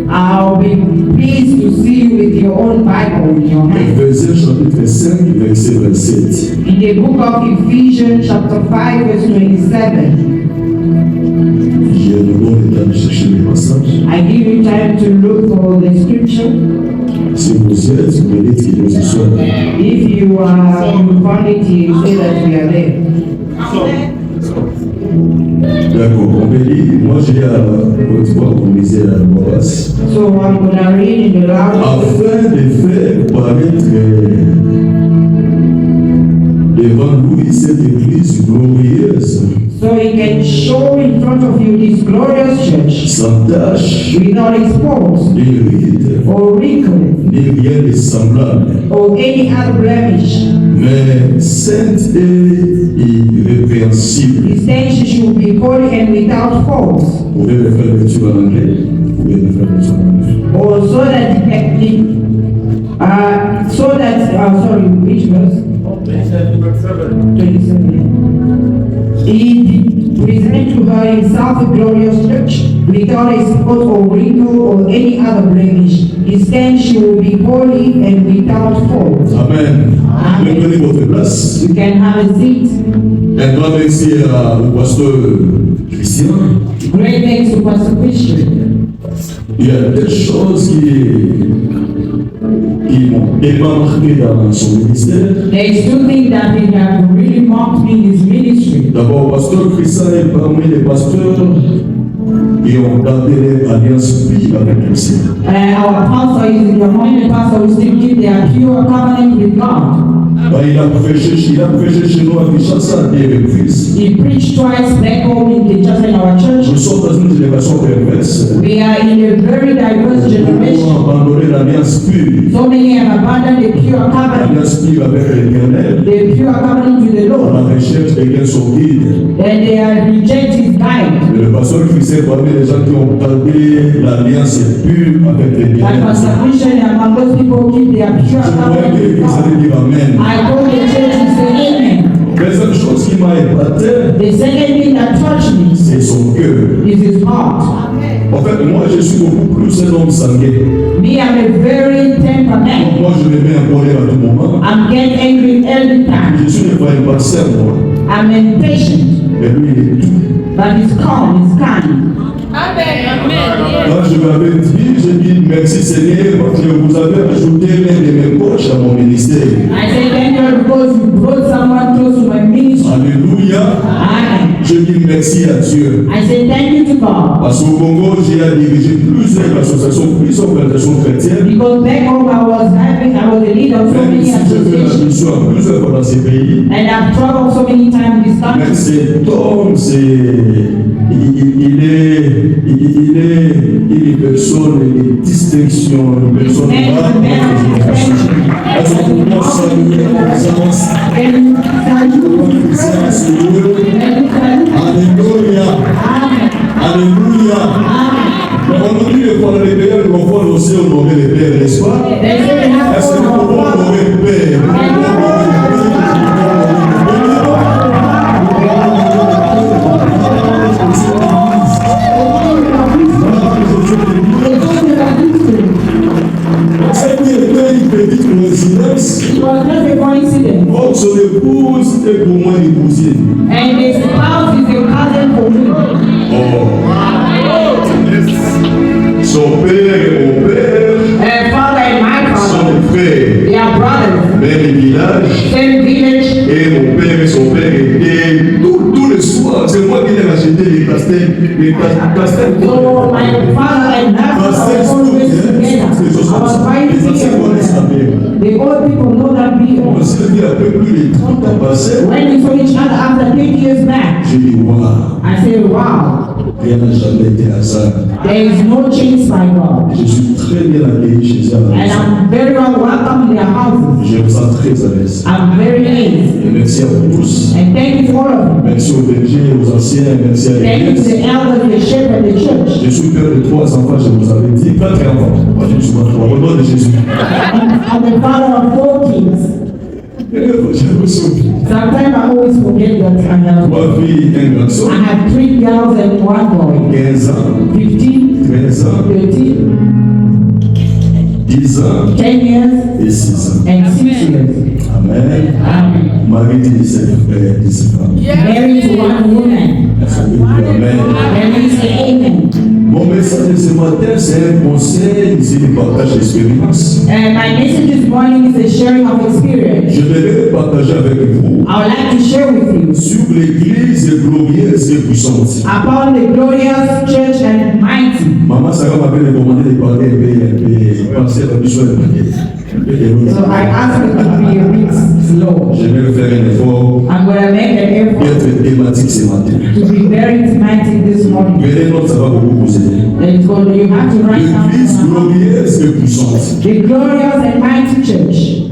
I'll be pleased to see you with your own Bible in your hand. Ephésiens chapitre 5, verset 27. In the book of Ephesians, chapter 5, verse 27. J'ai le bon état de chercher les passages. I give you time to look for the scripture. Si vous êtes, vous me dites que nous y sommes. If you found it, you say that we are there. D'accord, on peut lire. Moi, j'ai à votre voix pour lisez la voix basse. So I'm going to read in the loud voice. Afin de faire paraître devant lui cette église glorieuse, So he can show in front of you this glorious church sans tache, without spot ni ride, or wrinkle ni rien de semblable, or any other blemish. mais sainte et irrépréhensible. His saying she should be holy and without fault. Vous pouvez le faire lecture en anglais, vous pouvez le faire lecture en anglais. Or sorry, which verse? 27. He present to her himself a glorious church, without a spot or wrinkle or any other blemish. His then she will be holy and without fault. Amen. Amen. Prenez votre place. You can have a seat. Un grand merci au pasteur Christian. Great thanks to Pastor Christian. Il y a des choses qui m'ont tellement marqué dans son ministère. There is two things that have really marked me in his ministry. D'abord, pasteur Christian est parmi les pasteurs qui ont gardé leur alliance pure avec le Seigneur. Our pastor is the only pastor who still keep their pure covenant with God. Il a prêché chez nous à Kinshasa 2 reprises. He preached twice back home in Kinshasa in our church. Nous sommes dans une génération perverse. We are in a very diverse Nous avons generation. abandonné l'alliance pure. So many have abandoned the pure covenant, L'alliance pure avec l'Éternel. the pure covenant with the À Lord, la recherche de gains solides. and they have rejected his guide. Le pasteur Christian est parmi les gens qui ont gardé l'alliance pure avec But l'Éternel. Pastor Christian among those people who keep their pure Je crois covenant que with vous allez God. dire Amen. I told the church to say amen. Deuxième chose qui m'a épaté, The second thing that touched me c'est son cœur. is his heart. En fait, moi, je suis beaucoup plus un homme sanguin. Me, I'm a very temperament. Moi, je me mets en colère à tout moment. I'm getting angry every time. Je suis pas impatient, moi. I'm impatient, Mais lui, il est tout. but he's calm, he's kind. Quand je m'avais dit, j'ai dit merci Seigneur parce que vous avez ajouté l'un de mes proches à mon ministère. I say thank you because you brought someone close to my ministry. Alléluia. Amen. Je dis merci à Dieu. I say thank you to God. Parce qu'au Congo, j'ai dirigé plusieurs organisations chrétiennes. Because back home I was the leader of so Même many si je fais la associations. mission à plusieurs fois dans ces pays. And I've traveled so many times this Mais country. cet homme, il est une personne de distinction, une personne de grande génération. Est-ce qu'on peut saluer la présence? Alléluia. Alléluia. On nous dit de prendre les pères, mais on peut aussi honorer les pères, n'est-ce pas? Est-ce que nous pouvons honorer le Père? It was just a coincidence. Oh, son épouse est pour moi une cousine. And the spouse is a cousin for me. Oh. Son père et mon père And father and my father, sont frères. they are brothers. Même village. Same village. Et mon père et son père étaient tous les soirs. C'est moi qui ai acheté les castels. So my father and my father were always together. I was buying beer. The old people know that beer. On s'est dit après plus de 30 ans passés. When we saw each other after 30 years back, J'ai dit waouh. I said, wow, Rien n'a jamais été hasard. there is no change by God. Je suis très bien accueilli chez eux à la And maison. I'm very well welcome in their houses. Je me sens très à l'aise. I'm very pleased. Et merci à vous tous. And thank you to all of you. Merci aux bergers, aux anciens, merci à Thank you to l'église. the elders, the shepherd, the church. Je suis père de 3 enfants, je vous avais dit. 4 enfants. Moi, je ne suis pas 3. Au nom de Jésus. I'm the father of 4 kids. Je me souviens. Sometimes I always forget that I have 3 filles et un garçon. 3 girls and 1 boy. 15 ans, 15, 13 ans, 13, 10 10 ans 10 years et 6 ans. and 6 years. Amen. Amen. Marie de cette femme. Married to one woman. Amen. Let me say amen. Mon message de ce matin, c'est un conseil, c'est du partage d'expérience. And my message this morning is a sharing of experience. Je vais partager avec vous I would like to share with you sur l'église glorieuse et puissante. upon the glorious church and mighty. Maman Sarah m'avait recommandé de parler un peu, passer la mission de prière. So I asked you to be a bit slow. Je vais faire un effort I'm going to make an et effort être thématique ce matin. to be very thematic this morning. Venez, notre, ça va beaucoup vous aider. And it's going, you have to write L'église down glorieuse et puissante. the glorious and mighty church.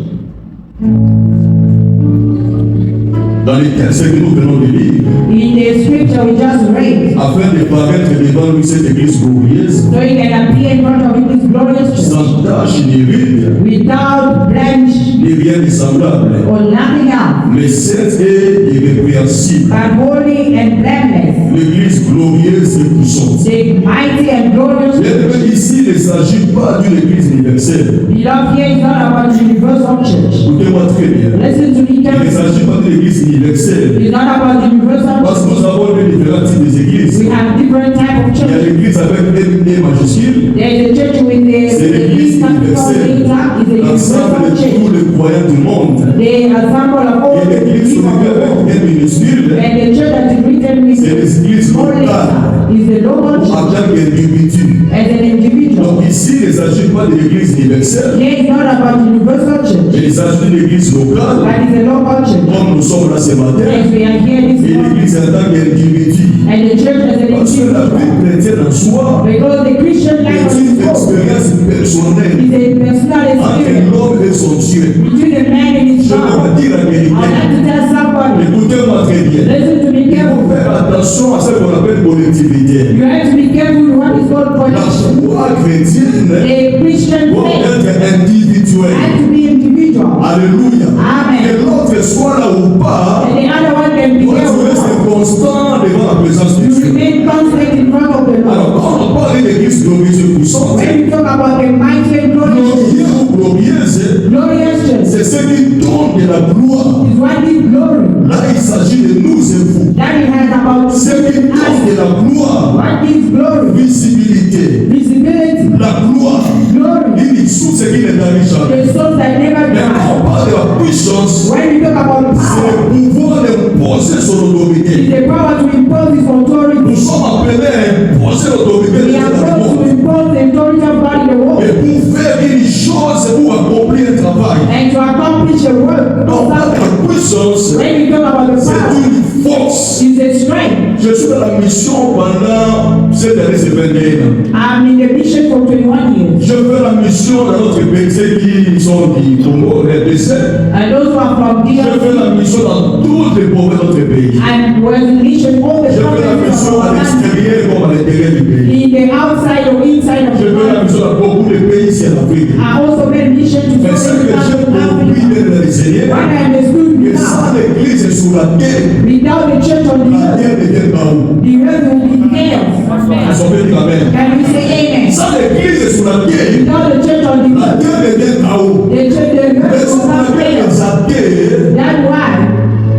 Dans les textes que nous venons de lire, In the scripture we just read, afin de paraître devant lui cette église glorieuse, so you can appear in front of this glorious church sans tache ni ride, without blemish ni rien de semblable, or nothing else, mais sainte et irrépréhensible. but holy and blameless. L'église glorieuse et puissante. The mighty and glorious Mais church. ici, il ne s'agit pas d'une église universelle. Beloved, here is not about the universal church. Écoutez-moi très bien. Listen to me Il ne carefully. s'agit pas d'une église universelle. It's not about the universal Parce que church. nous avons les différents types d'églises. We have different type of Il y a churches. l'église avec E majuscule. There is a church with C'est the l'église least capital universelle. letter is a L'ensemble universal de church. tous les croyants du monde. The ensemble of all Et the l'église people of the avec world. E minuscule. And the church that is written with C'est l'église small locale. letter is the local En church tant qu'individu. as an individual. Donc ici, il ne s'agit pas de l'église universelle. Here is not about the universal church, Il s'agit d'une église locale. but it's a local church. Comme nous sommes là ce matin. As we are here this Et morning. l'église en tant qu'individu. And the church as an Parce que la individual. vie chrétienne en soi Because the Christian life est of une the soul expérience personnelle is a personal entre experience l'homme et son Dieu. between the man and his Je vais God. dire la I would vérité. like to tell somebody, Écoutez-moi très bien. listen to me Il faut carefully. faire attention à ce qu'on appelle collectivité. You have to be careful with what is called La connection. foi chrétienne A Christian doit faith être individuelle. has to be individual. Alléluia. Amen. Que l'autre soit là ou pas, And the other one can be doit careful. rester constant devant la présence de You Dieu. remain constant in front of the Alors, Lord. quand on parle d'église glorieuse et puissante, When you talk about the mighty and glorious church, glorieuse ou glorieuse, glorious church c'est ce qui donne de la gloire. is what gives glory. Là, il s'agit de nous et vous. That it has about Ce qui donne de us. la gloire, What gives glory? visibilité, Visibility, la gloire, glory, il source qui ne t'arrive jamais. the souls that never Mais quand die. on parle de la puissance, When you talk about c'est power, le pouvoir d'imposer son it's autorité. the power to impose His Nous authority. sommes appelés à imposer l'autorité de We Dieu are dans le called to monde. impose the authority of God in the Et world pour faire une chose, pour accomplir un travail. and to accomplish a work. Donc, la puissance, When you talk about the c'est power, une force. it's a strength. Je suis dans la mission pendant ces derniers 21 ans. I'm in the mission for 21 years. Je fais la mission dans notre pays, ceux qui sont du Congo, RDC. And those who are from Je DRC, fais la mission dans toutes les provinces de notre pays. and was in mission all the Je fais la provinces mission of à our country, l'extérieur comme à l'intérieur du pays. in the outside or inside of Je the fais la country. mission dans beaucoup de pays ici en Afrique. I also made mission to Mais ce so que many j'ai countries in compris Africa. de le Seigneur, What I understood que sans now, l'église sur la terre, without the church on the la earth, terre devient chaos. the earth will be chaos. Est-ce qu'on peut dire amen? Can we say amen? Sans l'église sur la terre, Without the church on the la earth, terre devient chaos. the church, the Mais earth sur will la have terre, chaos. les athées, That's why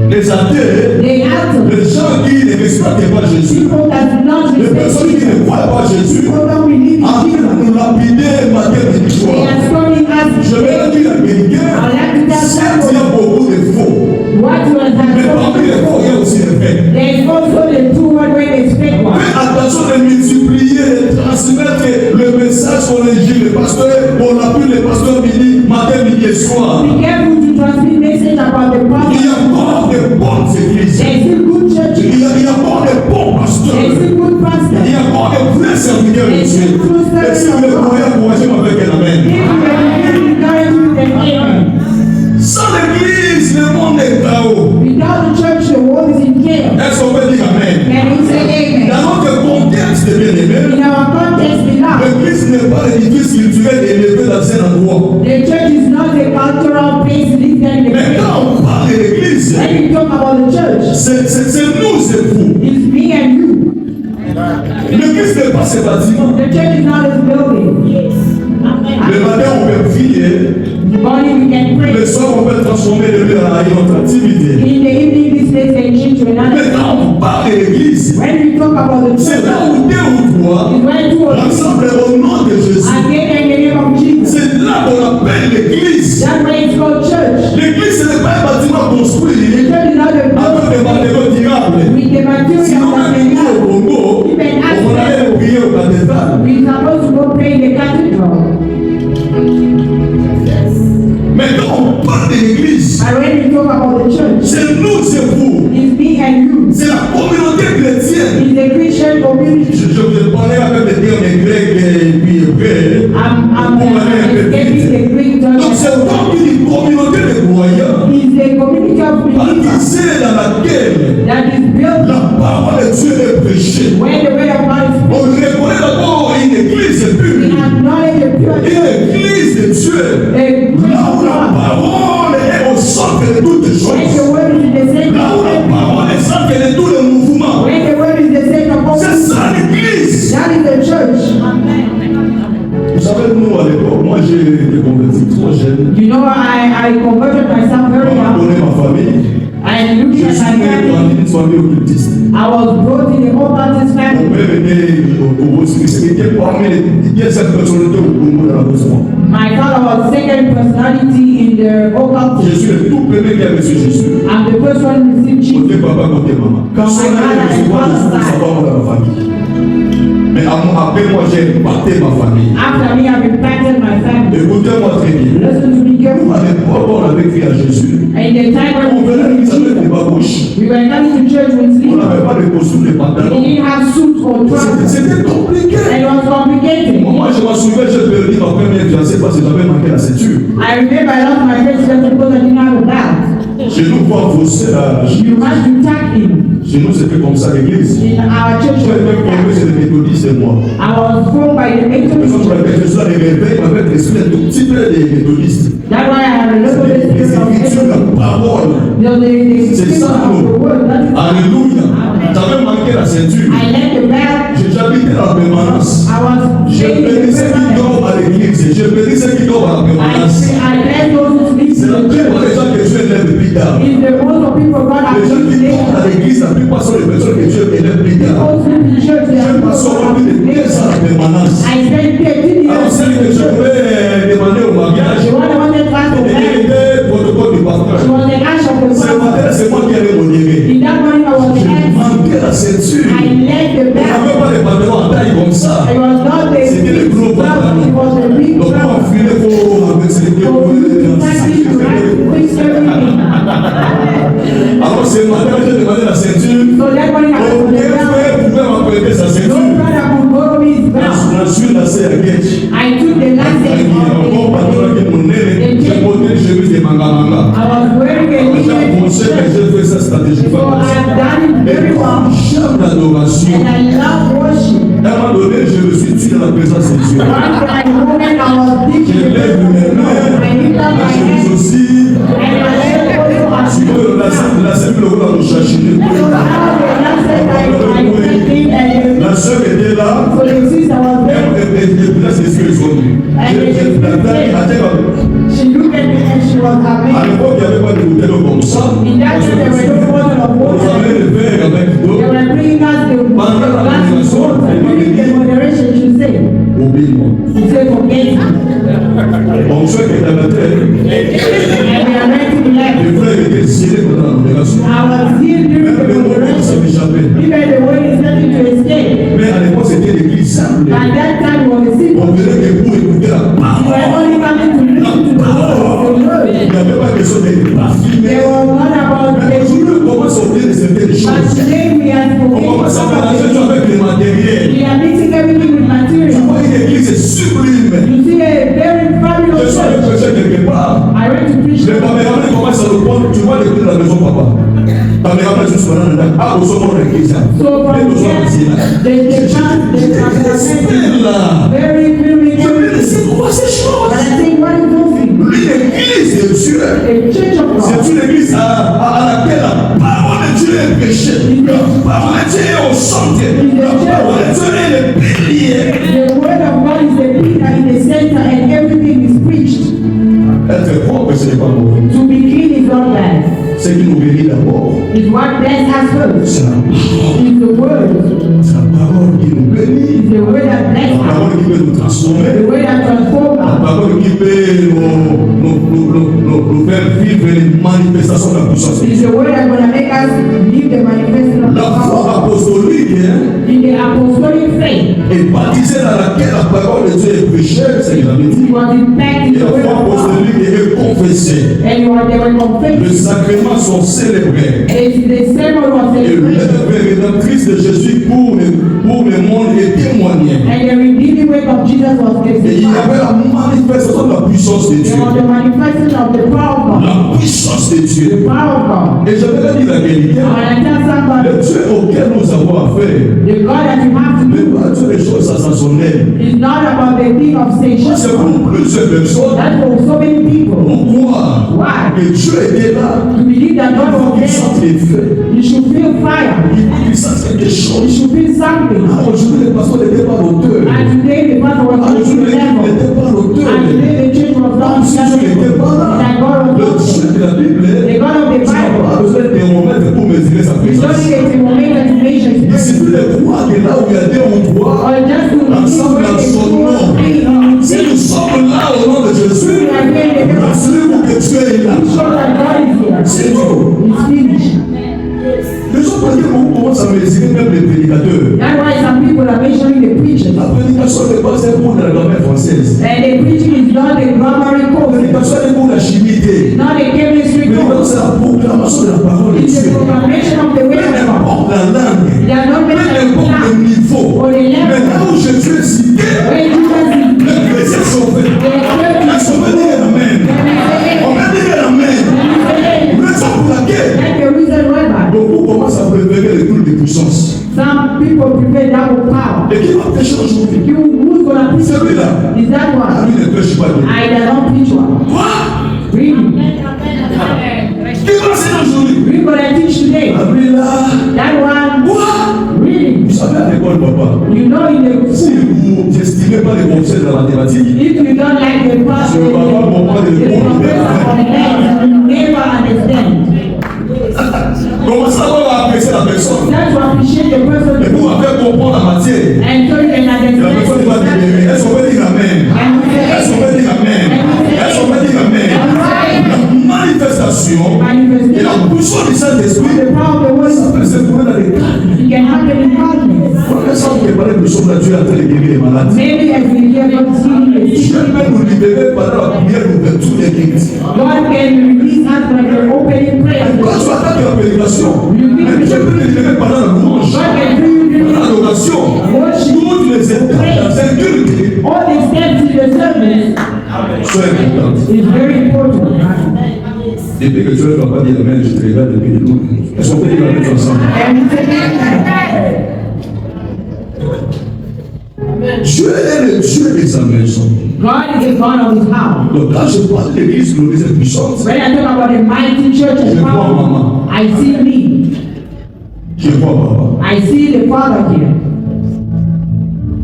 les athées, they have to. les gens qui ne respectent pas Jésus, People that do not les respect personnes qui Jesus, ne croient pas Jésus, people don't believe in en train de Jesus, nous lapider matin et they soir. are stoning us. Je vais leur dire la vérité, certes, il y a beaucoup de faux, What was mais parmi les faux, il y a that? aussi les faits. There's also the true one when it's fake one. Faites attention de multiplier, de transmettre le message qu'on écrit, le pasteur, on appuie le pasteur midi, matin, midi et soir. Be careful to transmit message about the Il y prophet. a encore de bonnes églises. There's still good churches. Il y a encore de bons There's pasteurs. still good Il pastors. y a encore de vrais serviteurs de Dieu. Et si vous les croyez, encouragez-moi avec un amen. If you can encourage you, then amen. Sans l'église, le monde est chaos. Without the church, the world is in chaos. Est-ce qu'on peut dire amen? Can we say amen? Dans notre contexte, bien aimé, In our context, beloved, l'église n'est pas l'édifice culturel élevé dans un endroit. the church is not a cultural place lifted in the Mais place. quand on parle de l'église, When we talk about the church, c'est nous, c'est vous. it's me and you. L'église n'est pas ce bâtiment. The church is not a building. Le Le matin, on peut prier. The morning we can pray. Le soir, on peut transformer le lieu en une autre activité. In the evening, this place can change to another. Mais quand on parle de l'église, When we talk about the c'est church, là où deux ou trois, is when two or three ensemble au nom de Jésus. are gathered in the name of Jesus. C'est là qu'on appelle l'église. That's why it's called church. L'église, ce n'est pas un bâtiment The construit church is not a avec des building matériaux durables. with the material Sinon, that même nous, au we Congo, on allait prier au cathédrale. are supposed to go pray in the cathedral. Mais quand on parle de l'église, But when we talk about the church, c'est nous, c'est vous. it's me and you. C'est la communauté chrétienne. It's the Christian community. Je vous ai parlé avec des termes grecs et puis hébreux. I'm escaping the Greek Donc church. c'est donc une communauté de croyants It's the community of believers baptisée dans laquelle that is built la parole de Dieu est prêchée. when the word of God is On reconnaît d'abord une église we pure, acknowledge the pure church, une église de Dieu, the là où la grace parole est au centre de toutes of God. When the choses, word is the center là où of la everything, parole est centre de tous les mouvements. when the word is the center of C'est all, ça l'église. that is the church. Vous savez, nous à l'époque, moi j'ai été converti trop jeune. You know, I converted myself very On m'a young. donné ma famille. I looked Je at suis my né dans family. une famille occultiste. I was brought in the occultist Mon family. père était au Rose-Christ. Il était parmi les 17 personnalités au Congo dans la Rose-Croix. My father was second personality in the Je occultist. suis le tout premier qui a reçu Jésus. I'm the first one to receive Jesus. Côté papa, côté maman. Quand on a reçu moi, je suis savoir dans la famille. Mais après moi, j'ai impacté ma famille. After me, I've impacted my family. Écoutez-moi très bien. Listen to me Nous, carefully. à l'époque, on avait crié à Jésus. In the time when On we venait à were l'église avec des Jesus, babouches. we were coming to church with On sleep. n'avait pas de costume, de We pantalon. didn't have suits or trousers. C'était compliqué. And it was complicated. Moi, je m'en souviens, j'ai perdu ma première fiancée parce que j'avais manqué la ceinture. I remember I lost my first just because I didn't have a belt. Chez nous, pour fausser la... You had to tag in. Chez nous, c'était comme ça l'église. In our church, Je vais même c'est les méthodistes et moi. I was formed by the La raison pour Methodist. laquelle je suis à l'éveil, m'avait prescrit un tout petit peu des méthodistes. That's why I have a little bit Les of écritures, la parole. the C'est scripture ça, of the nous. word. That is Alléluia. J'avais manqué la ceinture. I left the belt. J'habitais dans la permanence. I was Je shaking bénis the ceux qui permanent. dorment à l'église. Je bénis ceux qui dorment à la permanence. I bless those who sleep C'est in la the plupart des church. gens que Dieu élève plus tard. It's the most of people God has Les gens qui given. dorment à l'église, la plupart sont les personnes que Dieu élève plus tard. Those who sleep in church, they Je are passe au plus de 15 ans à la permanence. I spent 13 Alors, years celle in que the je church. voulais demander au mariage, The one I wanted to ask for il marriage, était protocole du she partage. was the ash of the Ce pastor. matin, c'est moi qui allais modérer. In that morning, I was Je the ass. manquais la ceinture. I left the On belt. n'avait pas de pantalons en taille comme ça. It was not the C'était les big gros belt, pantalons. it was the big Donc, on belt. enfilait pour avec ses deux So we practice to have to fix everything. Alors, ce matin, j'ai demandé la ceinture. So that morning, I was on Aucun the belt. frère pouvait m'apprêter sa No ceinture. brother could borrow me his belt. La suis lacée à Gage. I took the last day Encore pantalon qui mon nez, j'ai porté une chemise de manga-manga. I was wearing a J'ai t-shirt. pensé que j'ai fait ça So stratégiquement. I have done it very well. Chant d'adoration. And I love worship. À un moment donné, je me suis dit dans la présence de Dieu. One time, moment I was deep Je in the lève mes mains, I lift up la my chemise hands aussi. and my leg also Tu veux la cellule de nous chercher. So now the last said I went in and La sœur était là. so the sister was there. Et là, c'est ce qu'ils ont dit. J'ai la taille à terre. She looked at me and she was À amazed. l'époque, il n'y avait pas de bouteille comme ça. In that time, there were no bottle of On water. avait le verre avec d'eau. They were bringing us the glass of water. During the moderation, she said, Oublie-moi. she said, forget it. Mon soeur qui était à la terre, And we are ready to left. les frères étaient scellés pendant la modération. I was here during Même the le moment où ça moderation. m'échappait. Even the way is starting to escape. Mais à l'époque, c'était l'église simple. At that time, it was a simple. On venait que pour écouter la We parole. were only coming to listen to the word. Il n'y avait pas question d'être parfumé. There was not about Mais the aujourd'hui, on commence à oublier certaines but choses. today we are On commence à mélanger tout avec les matériels. we are mixing everything with Tu material. vois, une église est sublime. You see a very Je fabulous suis allé church. prêcher quelque part. I went to preach. Le caméraman commence à répondre. Tu vois l'église de la maison, papa. Caméraman juste maintenant. Ah, au sommet de l'église. So from Les deux here, sont ici, là. the Là. very very Je me dis, c'est quoi ces But choses? I think what is moving? L'église de Dieu. A church of God. C'est une église à laquelle la parole de Dieu est prêchée. La parole de Dieu est au centre. La parole de Dieu est le pilier. The word of God is the pillar in the center and everything Être propre, ce n'est pas mauvais. To be clean is not bad. Ce qui nous bénit d'abord, It's what bless us first. c'est la parole. It's the word. C'est la parole qui nous bénit. It's the word that bless La us. parole qui peut nous The transformer. word that transforms La us. parole qui peut nous faire vivre les manifestations de la puissance de It's Dieu. the word that's going to make us live the manifestation of the La foi power. apostolique In the apostolic faith, est baptisée dans laquelle la parole de Dieu est prêchée, c'est la it was impacted Et the la word foi of God. apostolique est confessée. And they were Les confessed. sacrements sont célébrés. It's the ceremony was Et celebrated. l'œuvre rédemptrice de Jésus pour le monde est témoignée. And the redeeming work of Jesus was Et il y avait testified. la manifestation de la puissance de There Dieu. was the manifestation of the power of God. La puissance de The Dieu. power of God. Et je vais dire la vérité. And when I tell somebody, Le Dieu auquel nous avons affaire the God that you have to n'est do pas Dieu des choses assaisonnées. is not about the thing of C'est station. pour plusieurs personnes. That's for so many people. On croit Why? que Dieu était là. To believe that God was Il sent there, les feux. you should feel fire. Il sent quelque You chose. should feel something. Ah, aujourd'hui, les pasteurs n'étaient pas l'auteur. And today the pastor was Ah, not aujourd'hui, in the l'équipe level. n'était pas l'auteur. And today the church was not Si Dieu n'était pas là, that God le was Dieu not de la Bible, the God of the tu n'as Bible. pas besoin de thermomètre pour mesurer sa It's présence. only a thermometer to measure his Il presence. suffit de croire que là où il y a deux ou trois, Or just to ensemble receive dans son nom. Si nous sommes là au nom de Jésus, rassurez-vous que Dieu est là. show that God is here. C'est tout. It's finished. Les gens parce que beaucoup commencent à mesurer même les prédicateurs. That's why some people are measuring the preachers. La prédication n'est pas un cours de la grammaire française. And the preaching is not a grammar La course. prédication est un cours de la chimie. Not a chemistry Mais course. c'est la proclamation de la parole de It's Dieu. the proclamation of the Peu word of God. importe la langue, They are not peu measuring importe le now. niveau, Or the mais level. là où Jésus est cité, When Jesus is les chrétiens sont faits. Ils sont venus Amen. On va dire Amen. Raison pour laquelle like the reason why beaucoup commencent à préférer les cultes de puissance. some people prefer double power. Et qui va prêcher aujourd'hui? Who's gonna preach? Celui-là. Is that Ah, one? lui ne prêche pas Dieu. I cannot preach one. Quoi? Really? Qui va enseigner aujourd'hui? We're gonna teach today. Ah, lui là. That one? Quoi? Really? Vous savez à l'école, papa, You know in the si vous n'estimez pas les concepts de la mathématique, if you don't like the process, Je ne vais pas comprendre le the cours. professor of math, you never understand. commencez d'abord à apprécier la personne. That's to appreciate the Et person pour faire comprendre la matière, and so you can la personne va understand. libérer. Est-ce qu'on peut dire Amen? Est-ce qu'on peut dire Amen? Est-ce qu'on peut dire Amen? La manifestation et la puissance du Saint-Esprit, The power of the word ça peut se trouver dans les cas. it can happen in darkness. On est sans préparer le son de Dieu en train de guérir les malades. Maybe as we hear God healing the sick, Dieu peut nous libérer pendant la prière d'ouverture des églises. God can release us like the opening prayer. Quand tu attaques la prédication, mais Dieu peut te libérer pendant la louange, God can free you pendant l'adoration, toutes les étapes dans un culte all the steps in the service sont importantes. is very important. Depuis que tu ne vas pas dire Amen, je te regarde depuis le loin. Est-ce qu'on peut dire Amen ensemble? And we say, Dieu est le Dieu de sa maison. God is the God of his house. Donc quand je parle de l'église glorieuse et puissante, When I talk about the mighty church Je and vois power, maman. I see me. je vois papa. I see the Father here.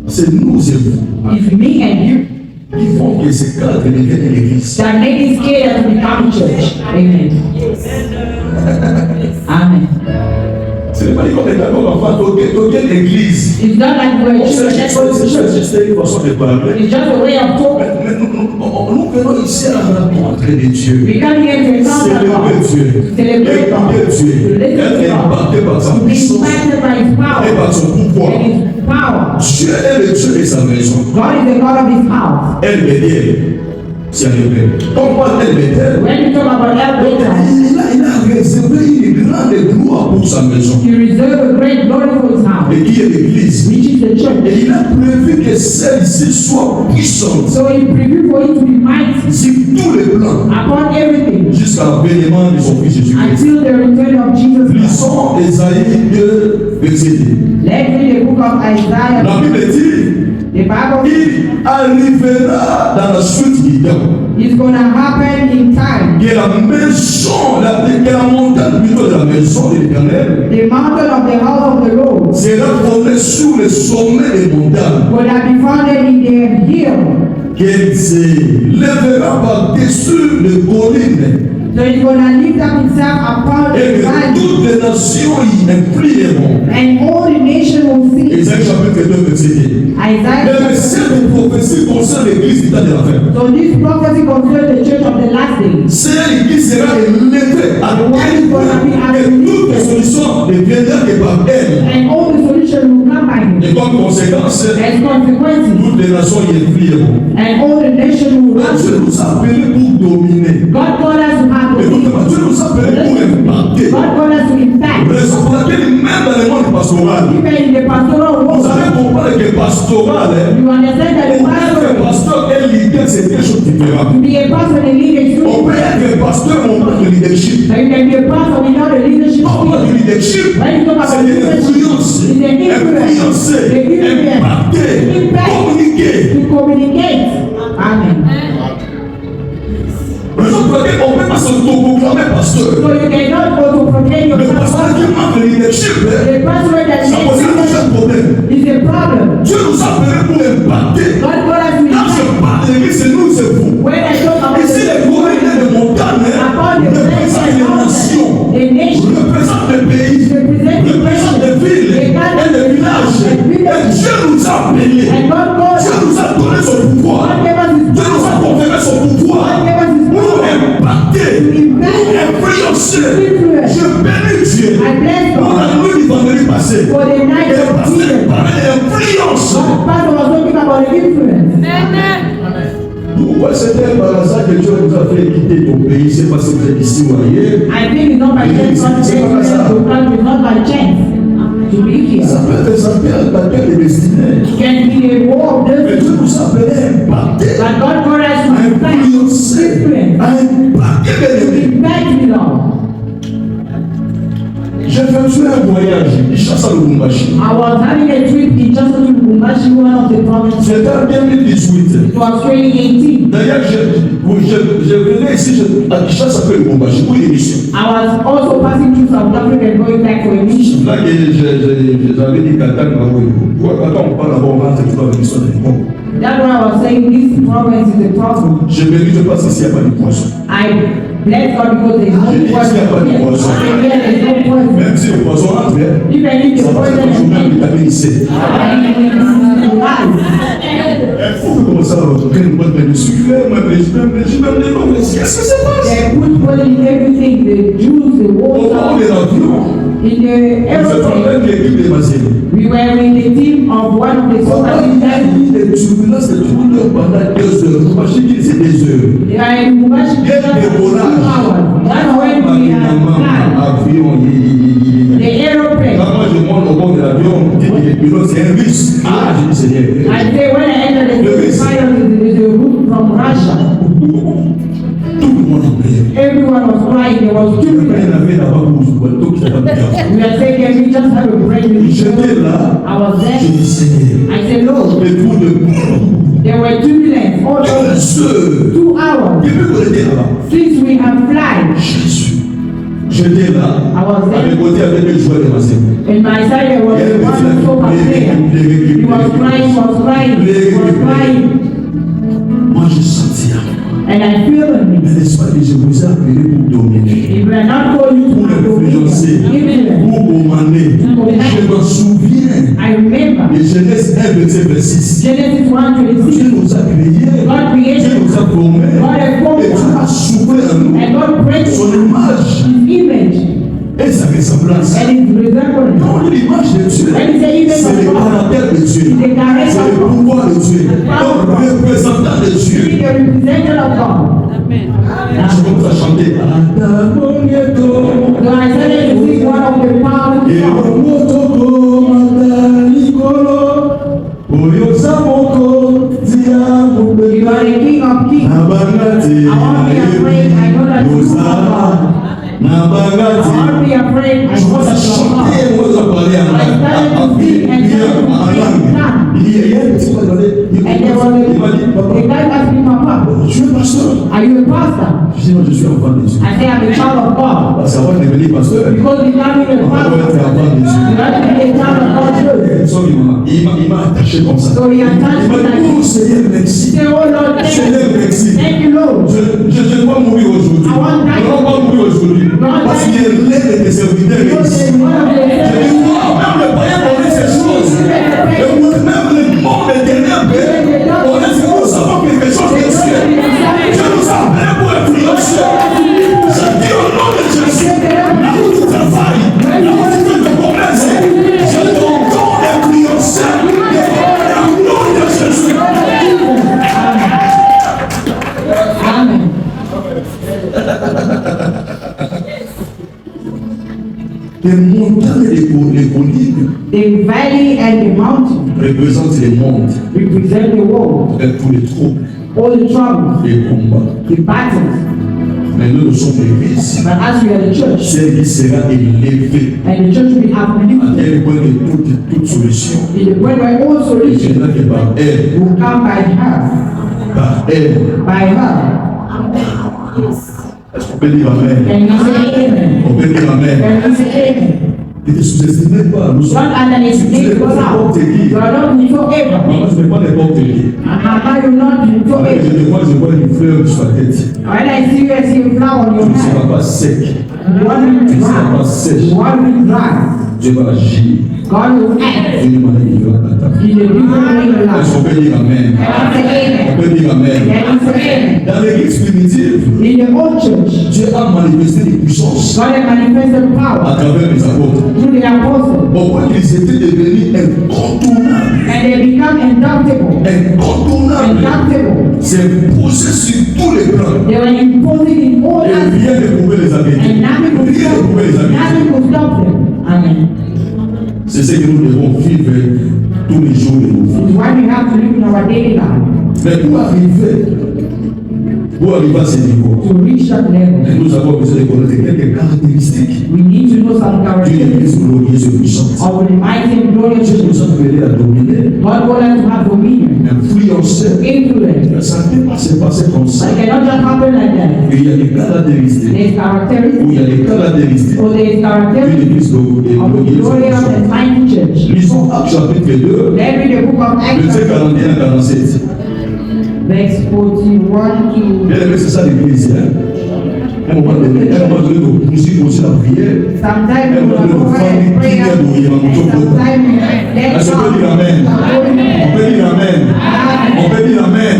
C'est nous et vous It's me and you qui font que ces cadres deviennent l'église. that make this care to become church. Amen. Amen. Ce n'est pas dit qu'on est d'accord en fait, aucune église. It's not like we're a C'est church. juste une façon de parler. It's just a way of talking. Mais nous venons ici à la rencontre de Dieu. We come here to encounter Célébrer God. Dieu. Célébrer God. Écouter Dieu. Être impacté par sa To be puissance impacted by his et power. par son pouvoir. And his power. Dieu est le Dieu de sa maison. God is the God of his house. Elle bédière. C'est arrivé. On parle d'elle bédière. When you talk about that later, Il a réservé une grande gloire pour sa maison. he reserved a great glory for his house, Et qui est l'église. which is the church. Et il a prévu que celle-ci soit puissante So he prepared for it to be mighty sur tous les plans upon everything jusqu'à l'avènement de son fils Jésus-Christ. until the return of Jesus Christ. Lisons Ésaïe 2, verset 2. Let's read the book of Isaiah. La Bible dit, The Bible il arrivera dans la suite du temps is going to happen in time. que la maison, que la montagne plutôt de la maison de l'Éternel The mountain of the house of the Lord sera fondée sur le sommet des montagnes will be founded in the hill qu'elle s'élèvera par-dessus les collines. So he's gonna lift up himself upon Et the que valley, toutes les nations y influeront. and all the nation will see. Ésaïe chapitre 2, verset 1. Isaiah. Mais cette prophétie concerne l'église du temps de la fin. So this prophecy concerns the church of the last days. C'est l'église sera élevée à tel point que toutes les solutions ne viendront que par elle. And all the solution will come by him. Et comme conséquence, As consequences, toutes les nations y influeront. and all the nation will run. Dieu nous a appelés pour dominer. God called us to have Écoutez-moi, Dieu nous a appelés pour impacter. God called us to impact. Raison pour laquelle même dans le monde pastoral, Even in the pastoral vous world, allez comprendre que pastoral, you understand that the pour être pastor, pasteur et leader, c'est deux choses différentes. to be a pastor and a leader is On two peut être pasteur, mais on parle de leadership. But you can be a pastor without a leadership On parle de skill. leadership, When you talk about c'est de leadership, l'influence, it's an influencer, impacter, communiquer. to communicate. Amen. Raison pour laquelle on ne peut pas s'autoproclamer pasteur. So you cannot go to proclaim Le yourself pasteur qui pastor. manque de leadership, The pastor that ça pose un lacks problème. is a problem. Dieu nous a appelés pour impacter. God called us to Quand je impact. parle de l'église, c'est nous, c'est vous. When I talk about Ici, les colonies de montagne upon the représentent les nations, the nation, représentent les pays, représentent les villes et les villages. Et Dieu nous a appelés. and God called Dieu us. nous a donné son pouvoir. God gave us his Dieu nous a conféré son pouvoir God gave us his pour power. impacter, pour influencer. Je bénis Dieu I bless pour la God nuit du vendredi passé. for the night Et of parce que Jesus. parlait d'influence. God pastor was talking about influence. Pourquoi c'était par hasard que Dieu nous a fait quitter ton pays? C'est parce que vous êtes ici ou ailleurs. I think it's not by chance God said to us to come. It's not by chance to be here. Ça peut être la paix de destinée. It can be a war of Mais destiny. Dieu nous a appelés à impacter, But God called us to à impact, influencer, influence, à impacter les ennemis. impact it all. J'ai fait un voyage, il chasse à Lubumbashi. I was having a trip in just Lubumbashi, one of the provinces. C'était en 2018. It was 2018. D'ailleurs, je venais ici à Kinshasa après Lubumbashi pour une émission. I was also passing through South Africa and going back for a mission. Là, j'avais dit Katanga, quand on parle d'abord, on va faire une émission de bon. That's why I was saying this province is a problem. Je mérite parce qu'il n'y a pas de poisson. I bless God because there is no J'ai dit poison qu'il n'y a pas de here. poison. I say there is no poison. Même si le poison entre, Even if the ça va poison être is toujours in vitamine C. Il faut commencer à retrouver une bonne de sucre, même les noms. Qu'est-ce qui se passe? they put poison in everything, the juice, the Au moment water. de l'avion, In the nous étions aeroplane, avec l'équipe de Mazélie. we were in the team of one of the Pendant il y a soldiers. eu des turbulences de tourneurs pendant 2 heures. Vous imaginez qu'il c'est des heures. They are in Lubumbashi Il y a eu des 2 volages. hours. That's when we are flying. Avion, The aeroplane. quand moi je monte au bord de l'avion, on dit que le pilote c'est un russe. Ah, je dis Seigneur. I say when I entered the pilot is a route from Russia. Tout le monde en priait. Everyone was crying. There was Il y children. en avait là-bas pour vous, tout qui était bien. We are saying, can we just have a break? J'étais là, I was je there. dis Seigneur. I said, Lord, Le coup de there were turbulence all over 15 heures. 2 hours Depuis qu'on était là-bas, since we have flight. Jésus. J'étais là, I was à mes there. côtés avec les joueurs de ma scène. In my side, there was one so player. He was crying, he was crying, he was crying. Moi, je sentis là. And I feel in me. Mais n'est-ce pas que je vous ai appelé pour dominer, If we are not calling you pour to influencer, influence, pour commander? Je m'en souviens I remember de Genèse 1, verset 26. Genesis Dieu 1:26. nous a créés, God created Dieu nous a formés, et Dieu a soufflé en nous and God created son image His image et sa ressemblance. and His resemblance. Quand on dit l'image de Dieu, c'est le caractère de Dieu, c'est le pouvoir de Dieu, donc représentant de He's Dieu. the representative of God. Je commence à chanter. So I started to sing one of the powerful Et songs. motoko manda likolo, oyo samoko tia You mobeli. are the King of Kings. Nabangati I won't be afraid. I know that you are God. I Nabangati. won't be afraid. I Je know commence à that you are God. chanter, on va parler en langue. Il y a un petit peu donné. Il And there was m'a dit, a papa, guy asked me, Papa, tu es pasteur? are you a pastor? Je dis, non, je suis enfant de Dieu. I say, I'm a child of God. Parce qu'avant de devenir pasteur, Because becoming a on va pastor, être enfant de Dieu. you have to be a child of God too. Il m'a attaché comme ça. So he attached me like Il m'a dit, Oh Seigneur, merci. Say, oh Lord, thank Seigneur, you. merci. Thank you, Lord. Je ne vais pas mourir aujourd'hui. I want Je ne vais pas mourir aujourd'hui. Parce qu'il est l'un de tes serviteurs Because ici. one of Je the dis, wow, même les païens connaissent ces choses. Et même le monde des derniers pères connaissent que nous savons quelque chose de Dieu. Dieu nous a appelés pour influencer. Je dis au nom de Jésus, là où tu travailles, là où tu fais ton commerce, je te donne d'influencer. Au nom de Jésus. Amen. Les montagnes et les collines The valley and the mountain représentent les mondes, represent the world, avec tous les troubles, all the troubles, les combats. the battles. Mais nous sommes l'église. But as we are the church, Celle qui sera élevée and the church will be à uplifted tel point que toute solution in the point where all ne solutions viendra que par elle, will come by her, par elle. by her. Est-ce qu'on peut dire Amen? Can you say amen? On peut dire Amen. Can you say amen? Ne te sous-estimez pas. Nous sommes. Don't underestimate Tu n'es pas n'importe yourself. qui. You are not Maman, whatsoever. je ne suis pas n'importe qui. Mama, you're not Avec whatsoever. je vois une fleur sur ta tête. When I see you, I see a flower on Tu your ne seras head. pas sec. You want me Tu ne seras pas dry. sèche. You want me dry. Dieu va agir God will act d'une manière différente dans ta vie. in a different way in your Est-ce life. qu'on peut dire Amen? Can I say On amen? peut dire Amen. Can you say amen? Dans l'église primitive, In the old church, Dieu a manifesté des puissances God had manifested à power travers les apôtres. through the apostles, Au point qu'ils étaient devenus incontournables. and they become inductible. Incontournables. Inductible. C'est posé sur tous les plans. They were imposing in all Et aspects, rien ne pouvait les arrêter. and nothing could Rien ne stop pouvait les them. arrêter. Nothing could stop them. Amen. C'est ce que nous devons vivre tous les jours de nos vies. It's why we have to live in our daily life Mais pour arriver à ce niveau, to reach that level. nous avons besoin de connaître quelques caractéristiques We need to know some d'une characteristics église glorieuse et puissante. of the mighty and glorious Dieu nous church. a appelés à dominer, God wants us to have dominion, influencer. influence. Ça ne peut pas se passer comme ça. But it cannot just happen like that. Il y a des caractéristiques. There's Où characteristics, il y a des caractéristiques or there's d'une characteristics église of the glorieuse et glorious puissante. and mighty church. Lisons Actes chapitre 2, Let's read the book of versets Acts, 41 à 47. verse 41 to Bien aimé, c'est ça l'église. Hein? À un moment donné, nous poursuivons aussi la prière. sometime we will go ahead and pray and sometime Est-ce let's qu'on peut dire Amen? On peut dire Amen. On peut dire Amen.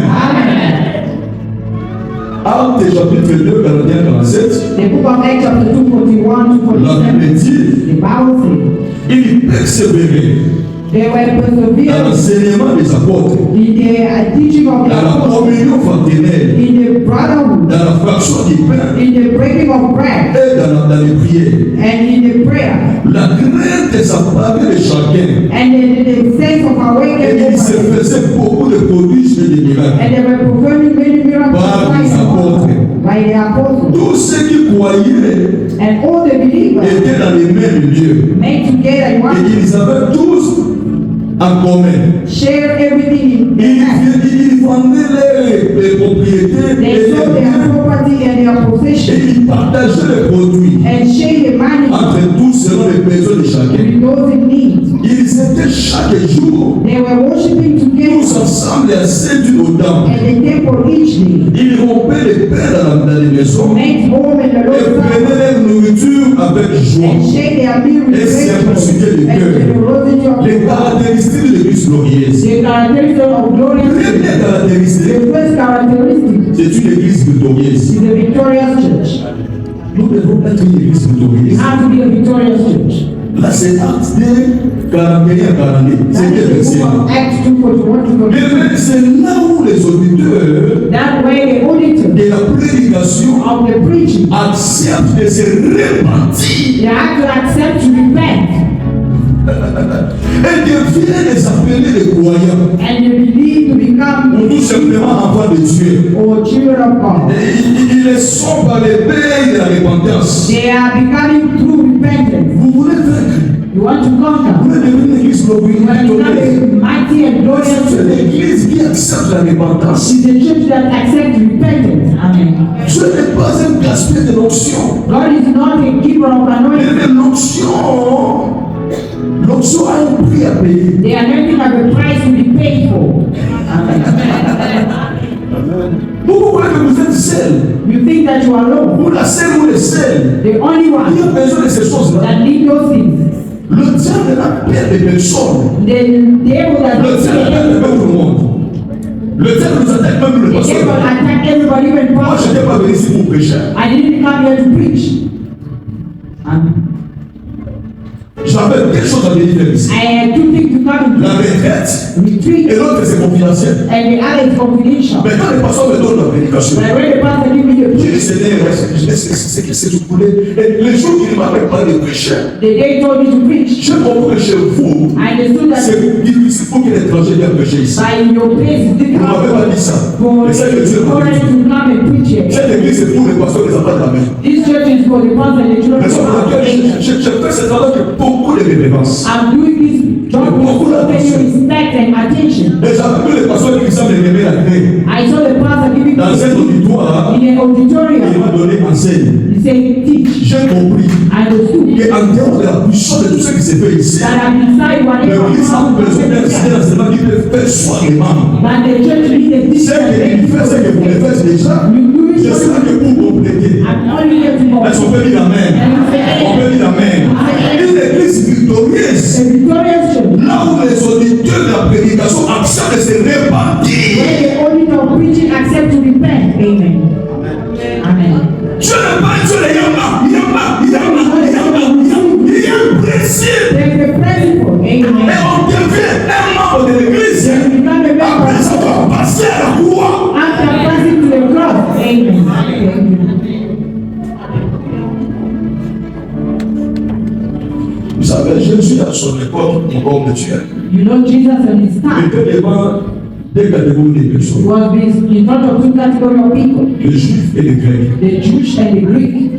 Actes chapitre 2, 41 à 47. The book of Acts chapter 2, 41 to La 47. Bible dit, The Bible says, il persévérait they were dans persevering l'enseignement des apôtres, in the teaching of the dans la apostles, communion fraternelle, in the brotherhood, dans la fraction du pain in the breaking of bread, et dans les prières. and in the prayer, La crainte s'apparait de chacun. and the sense of Et awakening il se over them. faisait beaucoup de prodiges et de miracles. And they were performing many miracles Par les apôtres. by the apostles. Tous ceux qui croyaient And all the believers étaient dans les mêmes lieux. made together in Et one, qu'ils avaient tous en commun. share everything in their hands. Ils vendaient les propriétés They et sold les their biens. property and their Et possessions ils partageaient les produits and shared the money entre tous selon les besoins de chacun. with those in need. Ils étaient chaque jour They were worshiping tous together ensemble à Saint-Dieu au temple. at the temple each day. Ils rompaient les pains dans les maisons Made home in the et Lord's prenaient Supper leur nourriture avec joie. and shared their meal with Et simplicité de gratitude and cœur. generosity of Les heart. caractéristiques de l'église glorieuse. The characteristic of glorious church. Première caractéristique, The first characteristic c'est une église victorieuse. is a victorious church. Nous devons être une église You victorieuse. have to be a victorious church. Là, c'est Actes 2, 41 à 42. That C'est is the verset. book of Acts 2:41 to 42. Mais c'est là où les auditeurs That way the auditors de la prédication of the preaching, acceptent de se repentir they have to accept to repent et deviennent les appelés des croyants and they believe to become ou tout simplement enfants de Dieu. or children of God. Et ils le sont par les veilles de la repentance. They are becoming through repentance. Vous voulez vaincre, You want to vous conquer. voulez devenir une église You want to become victorieuse. a mighty and glorious C'est church. l'église qui accepte la repentance. It's a church that accepts repentance. Amen. Ce n'est pas un gaspillage de l'onction. God is not a giver of anointing. Mais l'onction a un prix à payer. The anointing has a price to be paid for. Amen. seul. You think that you are alone. Pour la seule ou le seul. The only Il y one a besoin de ces choses-là. that need those things. Le diable n'a peur de personne. The devil that Le diable n'a peur de tout le monde. Le diable nous attaque même le the pasteur. devil attack everybody, even Moi, je pastor. n'étais pas venu ici pour prêcher. I didn't come here to preach. Amen. J'avais quelque chose à venir faire ici. I had two things to come La to retraite retreat, et l'autre c'est confidentiel. and the other is confidential. Mais quand le pasteur me donne la prédication, But when the pastor give me the j'ai dit preach, Seigneur, c'est que c'est tout coulé. Et les jours qu'il ne m'avait pas de prêcher, the day he told me to preach, j'ai compris que chez vous, I understood that c'est difficile pour que l'étranger vienne prêcher ici. by your place, Vous ne m'avez pas dit ça. for Et ça que Dieu m'a foreigners dit. to come and preach here. Cette église c'est pour les pasteurs des enfants de la main. This church is for the pastor and the children Raison pour of laquelle God. je fais ce travail avec beaucoup de révérences. I'm doing this job with paying respect and attention. Et j'avais vu les pasteurs qui semblent aimer la clé. I saw the pastor giving Dans un me auditoire, in an il auditorium. m'a donné enseigne. He said, teach. J'ai compris I understood qu'en dehors de la puissance de tout ce qui s'est fait ici, that I'm inside whatever l'église a besoin d'un I'm enseignement qui peut faire soin les membres. but the church needs a Ce qu'il fait, c'est que vous le faites déjà. You do Je it. suis là que pour compléter. I'm only here to know. Est-ce qu'on peut dire Amen? On peut dire Amen. Une église victorieuse, A victorious church là où les auditeurs de la prédication acceptent de se répartir. where the auditor preaching accept to repent. Amen. Amen. Dieu n'est pas Dieu de Yama. Il y a un principe. There's a principle. Et Amen. on devient un membre de l'église. You become a member Après avoir passé à la croix. after passing to the cross. Amen. Thank you. Vous savez, Jésus à son époque, mon homme de Dieu. You know Jesus and his Il time était devant deux catégories de personnes. was in front of two categories of people, Les Juifs et les Grecs. the Jewish and the Greek.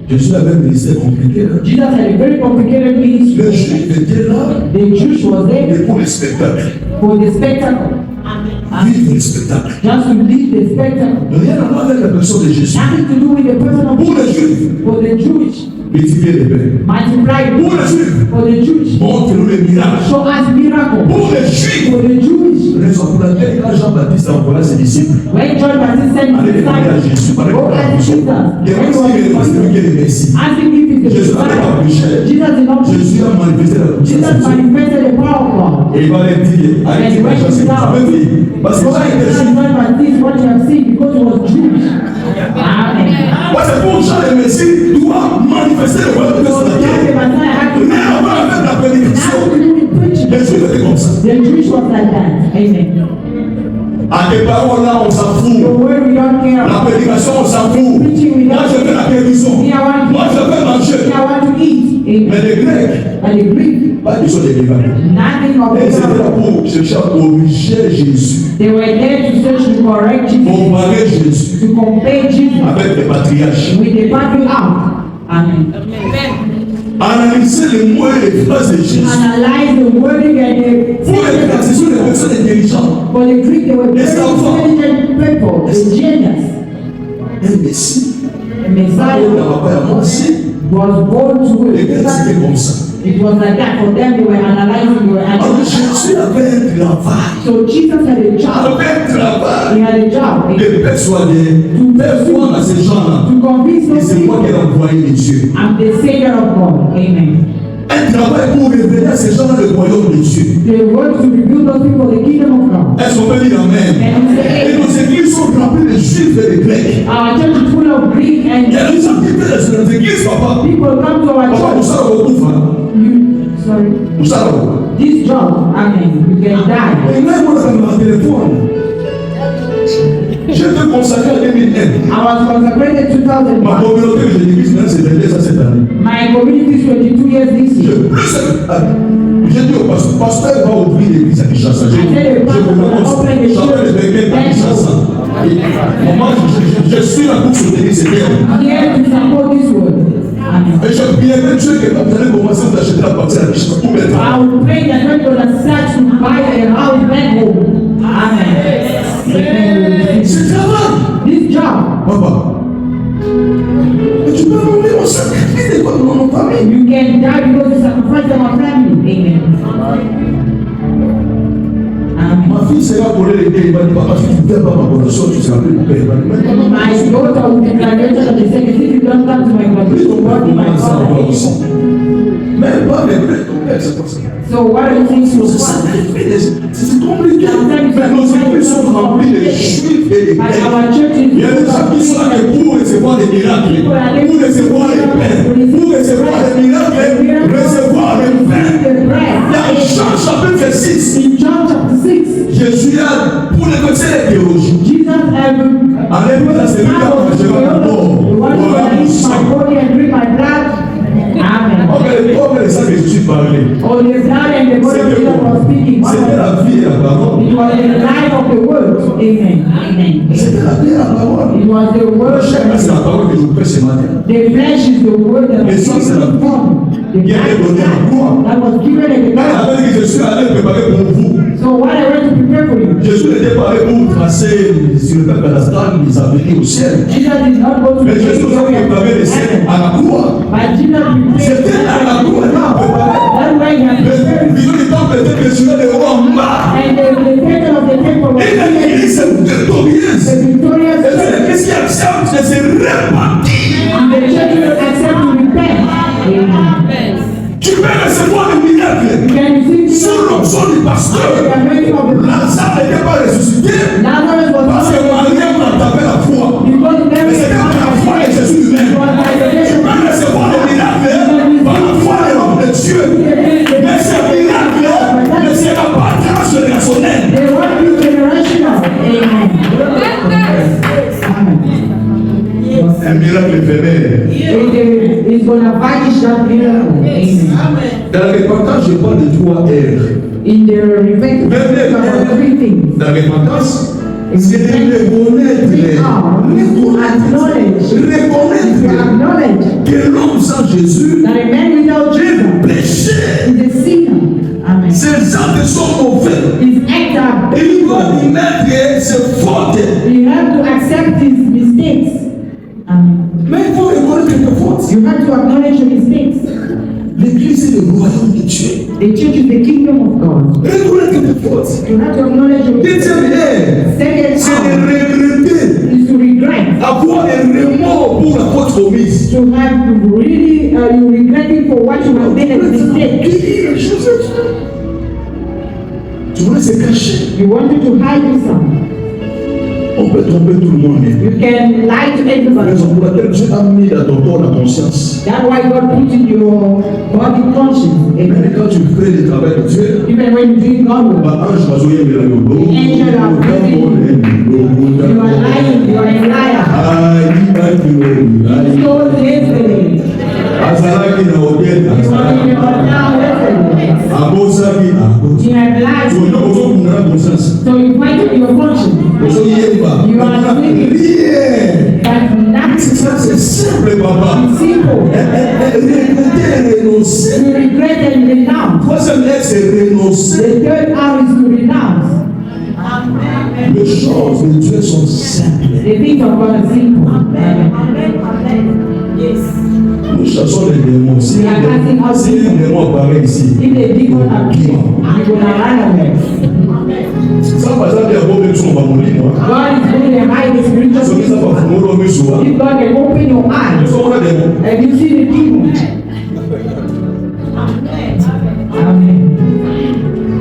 Jésus avait un ministère compliqué. Jesus had a very complicated Les ministry. Juifs étaient là The Jewish was there pour le spectacle. for the spectacle, Vivre le spectacle. just to lead the spectacle. Rien à voir avec la personne de Jésus. Nothing to do with the person of Pour les Jesus. Juifs, For the Jewish, multiplier les pains. multiply. Pour les Juifs, For the Jewish, montre-nous les miracles. show us miracles. Pour les Juifs, For the Jewish, raison pour laquelle quand Jean-Baptiste a envoyé ses disciples, when John Baptist sent allez his demander à disciples, Jésus, parlez go à la ask personne. Jesus. Il a dit qu'il est le Messie. Ask him if he's the Jésus n'avait pas Messiah. prêché. Jesus did not preach. Jésus a manifesté la Jesus puissance. manifested the power of God. Et il va leur dire, allez, c'est pas chance, parce que Go ça a and été tell Juif. John Baptist what you have seen because he was Jewish. Amen. Moi, c'est pour Jean le Messie doit manifester le royaume de So son John the terre. Messiah had to Mais avant de faire la now prédication, to do with preaching. les Juifs étaient comme ça. The Jewish was like that. Amen. À tes paroles là, on s'en The fout. word we don't care La about. prédication, on s'en fout. Moi, je fais la guérison. Moi, je fais manger. I want to eat. Amen. Mais les Grecs, And the Greek, pas besoin de l'évangile. nothing of Et it. c'était là pour chercher à corriger Jésus, They were there to search to correct Jesus, comparer Jésus to compare Jesus avec les patriarches. with the patriarch. Amen. Analyser les mots et les phrases de Jésus. Analyze the wording and the Pour les Grecs, ce sont des personnes intelligentes. For the Greek, they were very Yes, Alpha. intelligent people, the genius. Un Messie, The on Messiah n'a pas à mentir. was born to Les Grecs, c'était it. comme ça. It was like that. For them, they were analyzing, they were Alors analyzing. Jésus avait un travail. So Jesus had a job. Avait un travail. He had a job De persuader, faire croire à ces gens-là. to convince Et those c'est moi qui ai people envoyé les dieux. I'm the Savior of God. Amen. Un travail pour révéler à ces gens-là le royaume de Dieu. They work to reveal those people the kingdom of God. Est-ce qu'on peut dire Amen? Et nos églises sont remplies de juifs et de grecs. Our church is full of Greek Il y and a des gens qui viennent dans nos églises, papa. people come to our Papa, vous church. savez, on couvre. Sorry. Vous savez. This job, amen, you can die. Et là, moi, dans mon téléphone, j'ai été consacré en 2001. I was consecrated Ma 2001. communauté que j'ai l'église, maintenant, c'est 22 ans cette année. My community is 22 years this year. J'ai dit au pasteur va ouvrir l'église à Kinshasa. J'avais le à Kinshasa. Moi, je suis la course de l'église, c'est bien. Here to support this word. Amen. Et je prierai Dieu que vous allez commencer à acheter la partie à Kinshasa pour mettre. I will pray that when you're gonna start to buy a house back home. Amen. C'est travail. This job, Papa. Et tu peux mourir au sacrifice de notre famille. you can die because you sacrifice our family. Amen. Amen. Ma fille fille sera collée les pieds, il va dire, papa, si tu ne fais pas ma condition, tu seras plus mon père. My daughter will be graduated on the same. If you don't come to my graduation, what will my father do? Mais pas mes frères, ton père, c'est pas ça. So what do you think you C'est compliqué. Mais nos églises sont remplies de juifs et de But grecs. our church is Il y a des gens qui sont là pour recevoir des miracles, pour recevoir les pains, pour recevoir les miracles, recevoir le pain. Il y a Jean chapitre 6. in John chapter 6. Jésus a pour négocier les théologies. Jesus ever Enlève la cellule à manger la mort. you want to Voilà eat mon sang. my body and drink my blood? Amen. On les ça que Jésus parlait. Oh, the blood and the body of Jesus was speaking. C'était la vie et la parole. It was the life of the word. Amen. Amen. C'était la vie et la parole. It was the word. C'est la parole que je vous prêche ce matin. The flesh is the word that Et was ça, c'est la given form. The Qui a été donnée à toi. that was given at the Quand il time. avait dit que je suis allé préparer pour vous. So what I want to prepare for you. Jésus n'était pas allé pour tracer sur le peuple cadastral les avenirs au ciel. Jesus did not go to Mais Jésus nous a préparé le ciel à la croix. But Jesus prepared. C'était à la croix qu'il a préparé. That's why he has Le prepared. vision du temple était mentionné de haut en bas. And the temple of the temple was Et l'église est victorieuse. the victorious Et c'est church. l'église qui accepte de se repentir. And the church will accept to repent. Amen. Tu peux recevoir le miracle. You can receive Sous l'onction du pasteur. the anointing of the Lord. Lazare n'était pas ressuscité. Lazarus was Parce que not Mariam a tapé la foi. because Mais Mary c'était pas la foi de Jésus lui-même. was by the Tu faith of peux recevoir le miracle par la foi de l'homme de Dieu. Mais ce miracle ne sera pas transgénérationnel. the one new generational. Amen. Amen. Un miracle éphémère. It's gonna vanish that miracle. Amen. Dans la repentance, je parle de 3 R. In the repentance, there are 3 things. Dans la repentance, c'est de reconnaître, reconnaître que l'homme sans Jésus That a man without est Jesus péché. is a sinner. Amen. Ses actes sont mauvais. His acts are Il doit bad. y mettre ses fautes. You have to accept his mistakes. Amen. Mais il faut reconnaître tes fautes. You have to acknowledge your mistakes. L'église est le royaume de Dieu. The church is the kingdom of God. Reconnaître tes fautes. You have to acknowledge your mistakes. Deuxième R, Second c'est de regretter. is to regret. Avoir un remords pour la faute commise. To have really, you regretting for what you have made a mistake. Tu voulais se cacher. You wanted to hide yourself. On peut tromper tout le monde. You can lie to everybody. Raison pour laquelle Dieu a mis dans ton corps la conscience. That's why God put in your body conscience. Mais Amen. quand tu fais le travail de Dieu, Even when you do God will. bah, ange va jouer avec la logo. You are lying. You are a liar. You stole yesterday. azalaki na hotel You are in the hotel yesterday. abosaki You have lied. ozokunda na conscience So you fight your conscience. ozoyeba You are sleeping. rien. But that's Ça c'est simple papa. simple. Regretter, renoncer. You regret and renounce. Troisième lettre c'est renoncer. The third hour is to renounce. Les choses de Dieu sont simples. The things of God are simple. Nous chassons les démons. Si les démons apparaissent ici, If the demon appear, you gonna run away. ça par exemple, il y a beaucoup de choses dans mon livre. God is going to hide the spiritual Ce qui ça va people. fondre mes soins. If God can open your Nous eyes sommes des démons. and you see the demon. Amen.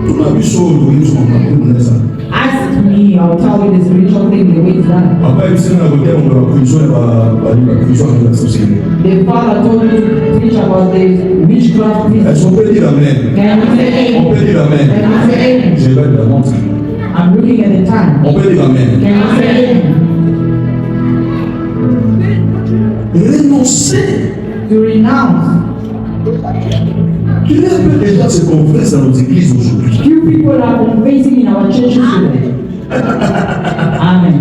Tout la vie chose, nous sommes en ça. Ask me, I'll tell you the spiritual thing, the way it's done. Après, il s'est dans le terme de la prison, la prison de la société. The father told me to preach about the witchcraft prison. Est-ce qu'on peut dire Amen? Can we say On peut amen? dire Amen. Can we say amen? Je vais la montre. I'm looking at the time. On peut dire Amen. Can we say amen? Renoncer. To renounce. Quel est un peu déjà ce qu'on fait dans nos églises aujourd'hui? Few people are confessing in our churches today. Amen.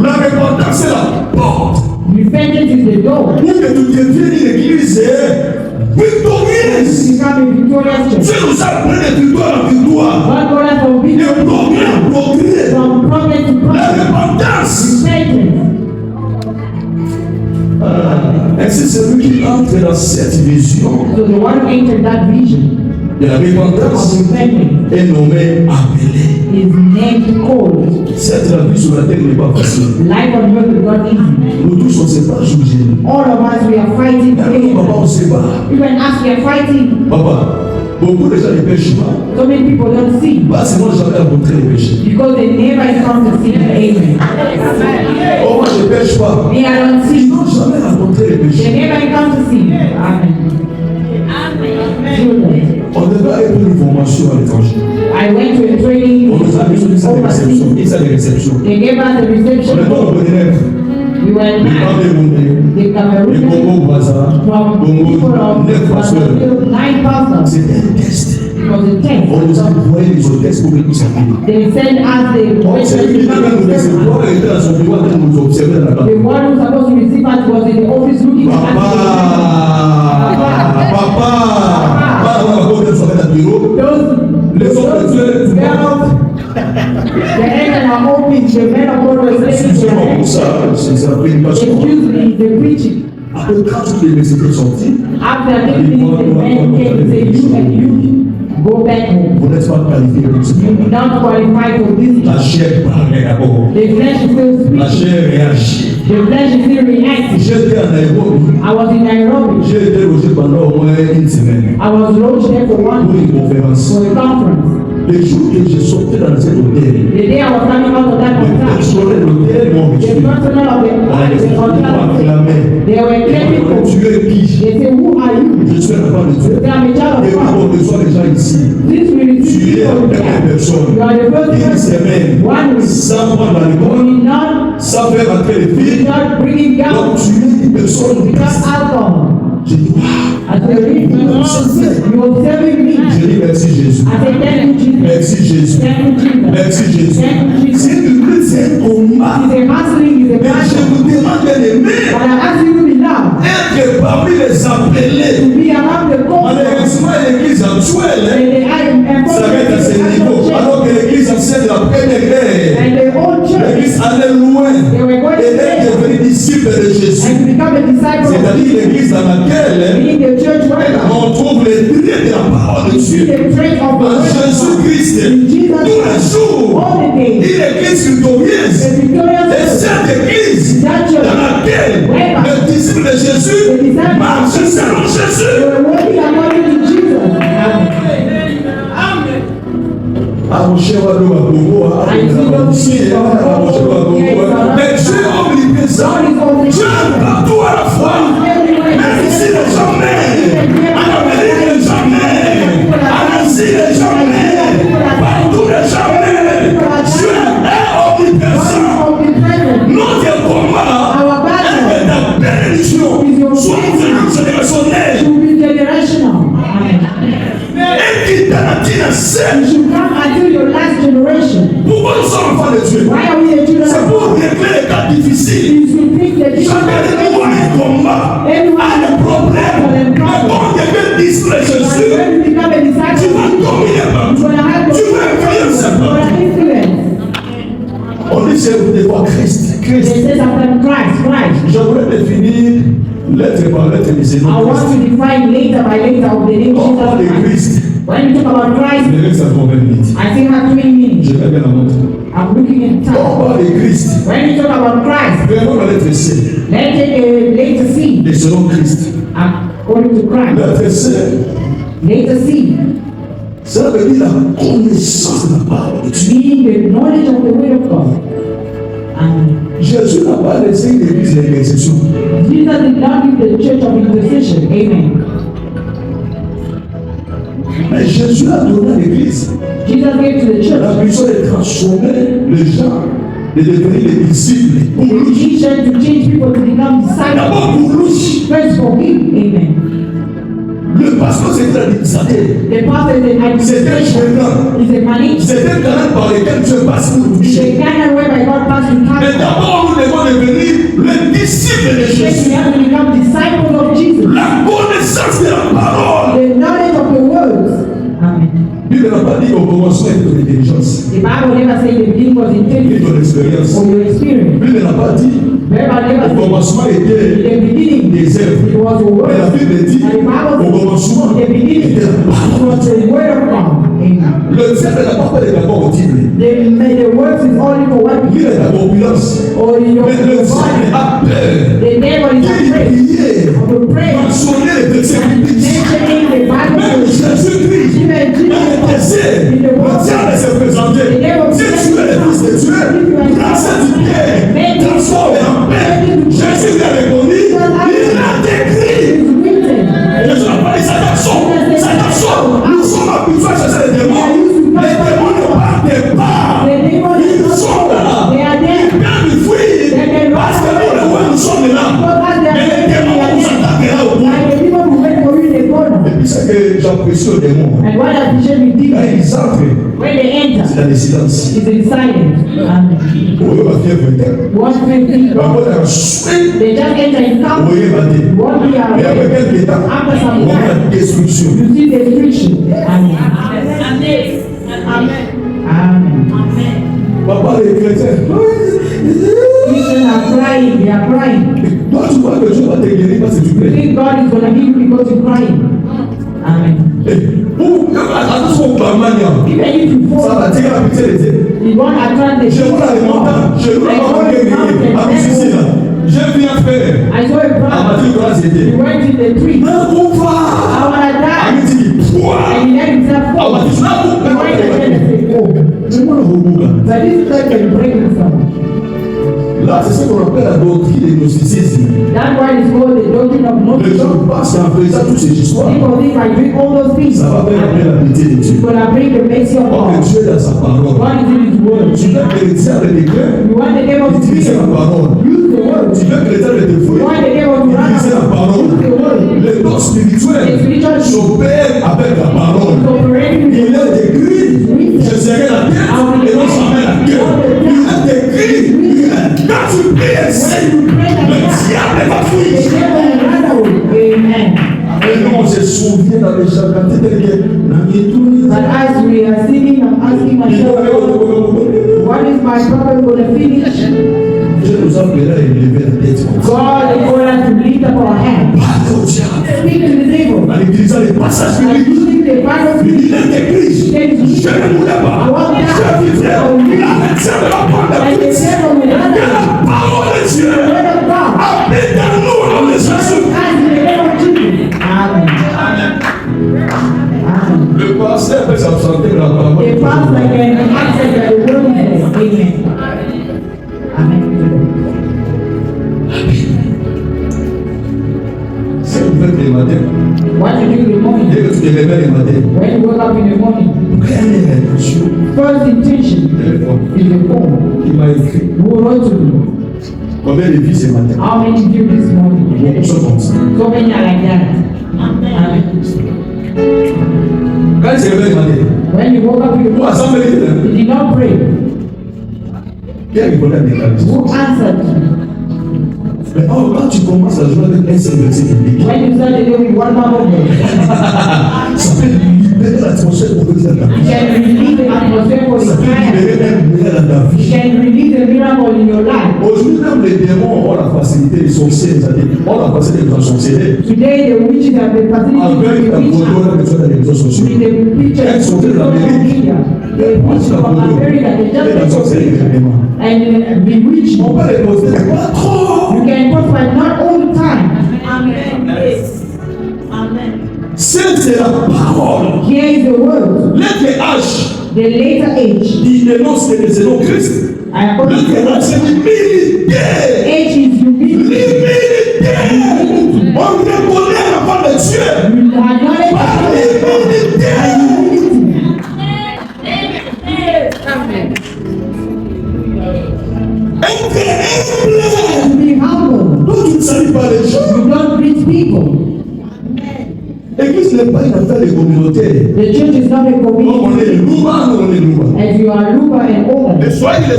La repentance c'est la porte. Repentance is the door. Pour que tu deviennes une église victorieuse. To become a victorious church. Dieu nous a appris de victoire en victoire. God got us from De victory, progrès en progrès. from progress to La progress. repentance. Repentance. Ainsi, c'est lui qui entre dans cette vision. So the one who entered that vision de la repentance est nommé appelé. is named called. Cette la vie sur la terre n'est pas facile. Life on earth is not easy. Nous tous on ne sait pas juger. All of us, we are fighting Même papa on ne sait pas. even as we are fighting, Papa, beaucoup de gens ne pêchent pas. so many people don't see Parce que moi jamais rencontré les péchés. because they never encounter sin. Amen. Oh, moi je ne pêche pas. Me, I don't Ils see. n'ont jamais rencontré les They péchés. never encounter sin. Amen. Children, On devrait être une formation à l'étranger. I went to a training On nous a mis sur une salle de réception. overseas. Une salle de réception. They gave us a On reception. est pas au Bénin. We were Les nine. Camerounais, The les Cameroonians Congo Brazza, from people Congo, of 9 pasteurs. Brazil, 9 pastors. C'était un test. It was a On nous a test. envoyé les hôtesses pour que nous servions. They sent us the On s'est dit que nous recevoir, elle était dans son bureau en train de nous observer dans la The table. one who's supposed to receive us was in the office looking at us. Papa, on va pas faire dans le bureau. Les autres Those dieux, girls, the head and our office, the men of God was c'est raising their seulement pour hands. ça, c'est la prédication. Excuse me, the preaching. Après, quand toutes les messages sont sortis, After taking it, the men came and said, you and you go back home. vous n'êtes pas qualifié pour ce You moment. did not qualify for this La job. chair parlait d'abord. The flesh is still La speaking. chair réagit. The flesh is still reacting. J'étais en Nairobi. I was in Nairobi. J'ai été logé pendant au moins une semaine I was lodged there for pour 1 week une conférence. for a conference. Le jour que je sortais dans cet hôtel, The day I was coming out of that les hotel, personnels de l'hôtel m'ont the reçu. personnel of the hotel, they were claiming for Tu es qui? They say, who are you? Je suis un enfant de Dieu. They are a child Et of quand God. on reçoit les gens ici, Since we receive tu es la people première here, personne. you are the first Une person. semaine, 1 week. sans prendre We l'alcool, did not, sans faire entrer les we did filles. not bring it Donc down tu es une personne de without Christ. alcohol. J'ai dit, waouh. As we read, you are serving me. J'ai dit merci Jésus. I say, thank you, Jesus. Merci Jésus. Thank you, Jesus. Merci Jésus. Thank you, Jesus. C'est une lutte, c'est un combat. It's a hustling, it's a Mais je battle. vous demande bien aimé, But I ask you to be now, être parmi les appelés. to be among the called. Malheureusement, l'église actuelle And s'arrête à ce niveau. Alors que l'église ancienne de la première guerre, and the old church, l'église allait loin et est devenue disciple de Jésus. and to become a disciple of C'est-à-dire l'église dans laquelle being the church where on trouve les traits de la parole de Dieu. the trait of the En word of God. Jésus-Christ, tous les jours, All the days, une église victorieuse. the victorious Et church, cette église that church, dans laquelle les disciples de Jésus marchent selon they Jésus. were working according to Jesus. Approchez wa do wa Congo, approchez wa Congo. Mais Dieu est omniprésent. Dieu est partout à la fois. Même ici les gens meurent. En Amérique les gens meurent. En Asie les gens meurent. Partout les gens meurent. Dieu est omniprésent. Notre combat est de la bénédiction. Soit une génération née. To be generational. Et qui dans la dynastie. You should come until your last generation. Pourquoi nous sommes enfants de Dieu? Why are we the children C'est of pour God? régler les cas difficiles. You should think that you Chacun de nous a un combat, a des problèmes. Mais quand quelqu'un disciple de Jésus, when you become a tu disciple, vas dominer you're partout. going to have Tu vas influencer you're partout. going to influence. On dit c'est vous devez Christ. They say something Christ. Je voulais définir lettre par lettre les I énoncés. want to define later by later of the name On parle de Jesus Christ. Christ. When you talk about Christ, Il reste à 20 minutes. I still have 20 minutes. Je vais bien la montre. I'm looking at On time. parle de Christ. When you talk about Christ, Vraiment la lettre C. let's take a later C. Et selon Christ. According to Christ. Lettre C. Later C. Ça veut dire la connaissance de la parole de Dieu. Being the knowledge of the word of God. And Jésus n'a pas laissé une église d'intercession. Jesus did not give the church of intercession. Amen. Mais Jésus a donné à l'église Jesus gave to the la church puissance de transformer les gens, de devenir des disciples. Pour the lui. mission to change people to become disciples. D'abord pour lui. First for him. Amen. Le pasteur c'était l'administrateur. The pastor is an C'était un administration. gouvernement. Is a manager. C'était un canal par lequel Dieu passe pour nous Is a toucher. canal whereby God passed to Mais come. d'abord, nous devons devenir les disciples de Yes, Jésus. we have to become disciples of Jesus. La connaissance de la parole. The knowledge of the words. Amen. Bible pas dit qu'au commencement était ton intelligence, The Bible never said the beginning was ni intelligent ton expérience. or your experience. Bible n'a pas dit Bible never au said commencement in était the beginning des it œuvres. was a Mais word. la Bible dit And the Bible au commencement in the beginning était la it parole. was the word of God. Amen. Le diable n'a pas fait d'abord audible. The words is only for what Il est d'abord opulence. or in your Mais le diable body. a peur. The devil is Il afraid priait, of the prayer. mentionner les versets bibliques. Mentioning the Même Bible. Jésus-Christ, Even dans Jesus le désert, le diable s'est présenté. Si tu es le fils de Dieu, grâce à Dieu, transforme en paix. Jésus lui a répondu, il a écrit. Jésus n'a pas dit Satan sort. Nous sommes habitués à chasser les démons. Les démons ne partent pas. Ils sont là. Ils peuvent fuir. Parce que nous, les rois, nous sommes là. Mais les démons nous attaquent là au bout. Et puis c'est que j'apprécie aux démons. And what I appreciate with Quand demons, ils entrent, when they enter, c'est dans le silence. it's in silence. Amen. Vous voyez ma fièvre interne. One thing, Ma bonne a souhaité. they just enter in Vous calm. voyez ma tête. One day, Mais après quelques temps, after some on a time, la destruction. you see the destruction. Amen. Amen. Papa, les chrétiens. Christians are crying, they are crying. Toi, tu vois que Dieu va te guérir parce que tu You plais. think God is going to heal you because you're crying. Amen. Attention au Bamania. Even if you Ça fall, va tirer la pitié des yeux. you won't attract the Je vois les montagnes. Je vois la montagne. Ah, ici, là. J'ai vu un frère. I saw a À brother. Mathieu, comment He c'était? went in the tree. Mais on va. I want to Ah, die. il dit, pouah. And he let himself Ah, fall. on va dire, là, He vous, went and said, oh. c'est moi le robot, là. But this church can break himself. Là, c'est ce qu'on appelle la doctrine du gnosticisme. That's why it's called the doctrine of Les Gnosticism. gens pensent qu'en faisant toutes ces histoires, People think by doing all those things, ça va faire appel la pitié de Dieu. it's going to bring the mercy of Or que God. Dieu est dans sa parole. God is in His word. Tu veux que les diables te guérissent, You want the devil to utilise heal, la parole. use the word. Tu veux que les diables te You fouillent, want the devil to run utilise la away, parole. use the word. Les dons spirituels s'opèrent avec la parole. It's operating with Il the word. est écrit, je serai la tête et non jamais la queue. Il est écrit, quand tu pries ainsi, le diable va The fuir. devil will run away. Amen. Et nous, on se souvient dans les chapitres tel que But as we are singing, I'm asking myself, what is my problem going to finish? Dieu nous appellera à élever la tête. God is going us to lift up our hands. Parle au diable. Speak to the devil. En utilisant les passages And bibliques. using the Bible Il est écrit, je ne mourrai pas. Je vivrai. La médecine de la parole and de the Christ. devil will run Que away. la parole de Dieu The word of God. habite en nous au nom de Jésus. As in the name of Jesus. Amen. Amen. Le pasteur peut s'absenter de la parole. The pastor can access the word of God. Amen. Amen. Si vous faites le matin, What you do in the morning? dès que tu te réveilles le matin, When you wake up in the morning, première intention, first intention téléphone, is the phone. il m'a écrit. Who wrote to you? Combien de vies ce matin? How many of you this morning? Beaucoup sont comme ça. So many are like that. Amen. Quand il se réveille le matin, When you woke up in the pour morning, assembler les gens, you did not pray. qui a répondu à mes questions? Who answered you? Mais oh, quand tu commences la journée avec un seul verset biblique, When you start the day with one Bible verse, ça peut libérer l'atmosphère prophétique dans ta you vie. can release the atmosphere for Ça the peut prayer. libérer un miracle dans ta You vie. can release the miracle in your life. Aujourd'hui, même les démons ont la facilité, les sorciers, ont la facilité de sorcellerie. Today, the witches have the facility Avec to la reach photo out là que tu as dans les réseaux sociaux. with the pictures Elles sont of de l'Amérique. media. The witches from America, they Et la just sorcellerie, take vraiment. and bewitch you. On peut les poster, mais pas trop. You can post, but not all the time. C'est la parole. Here is the word. Lettre H, The later age. il dénonce les noms Christ. I according to Lettre H, c'est l'humilité. age is humility. L'humilité. On reconnaît la parole de Dieu. You acknowledge Par the l'humilité. humility. Être humble. To be humble. Donc tu ne salues pas les gens. You don't greet people. L'église n'est pas une affaire de communauté. The church is not a Donc on community. est Louba, nous on est Louba. As you are Luba and Ola. Les Swahili.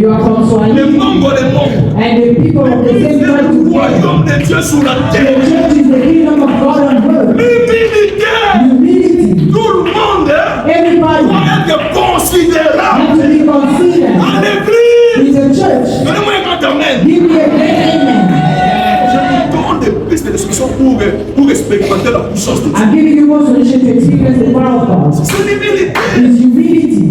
You are from Les Swahili. Mongo. And the people of the same Le country. royaume de Dieu sur la The terre. church is the kingdom of God on earth. L'humilité. Humility. Tout le monde Everybody doit être considérable has to be considered. à l'église. It's a church. Donnez-moi un grand amen. Give me a great amen. Je vous donne des pistes de discussion pour expérimenter la puissance de Dieu. I'm giving you one solution to experience the power of God. C'est l'humilité. It's humility.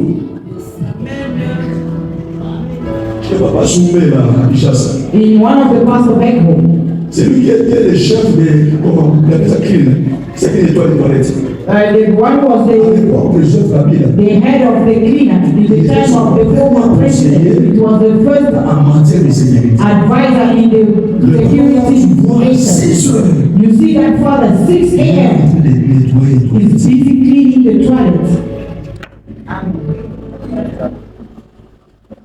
Je ne vais pas soumettre à Kinshasa. In one of the pastors back home, C'est lui qui était le chef de. Comment il appelle ça, clean. C'est qui nettoie les toilettes. the one was À l'époque, le chef de la ville. the head of the cleaner. In the time of the former president, it was the first En matière de sécurité. advisor in the security situation. You see that father, 6 a.m. is busy cleaning the toilet.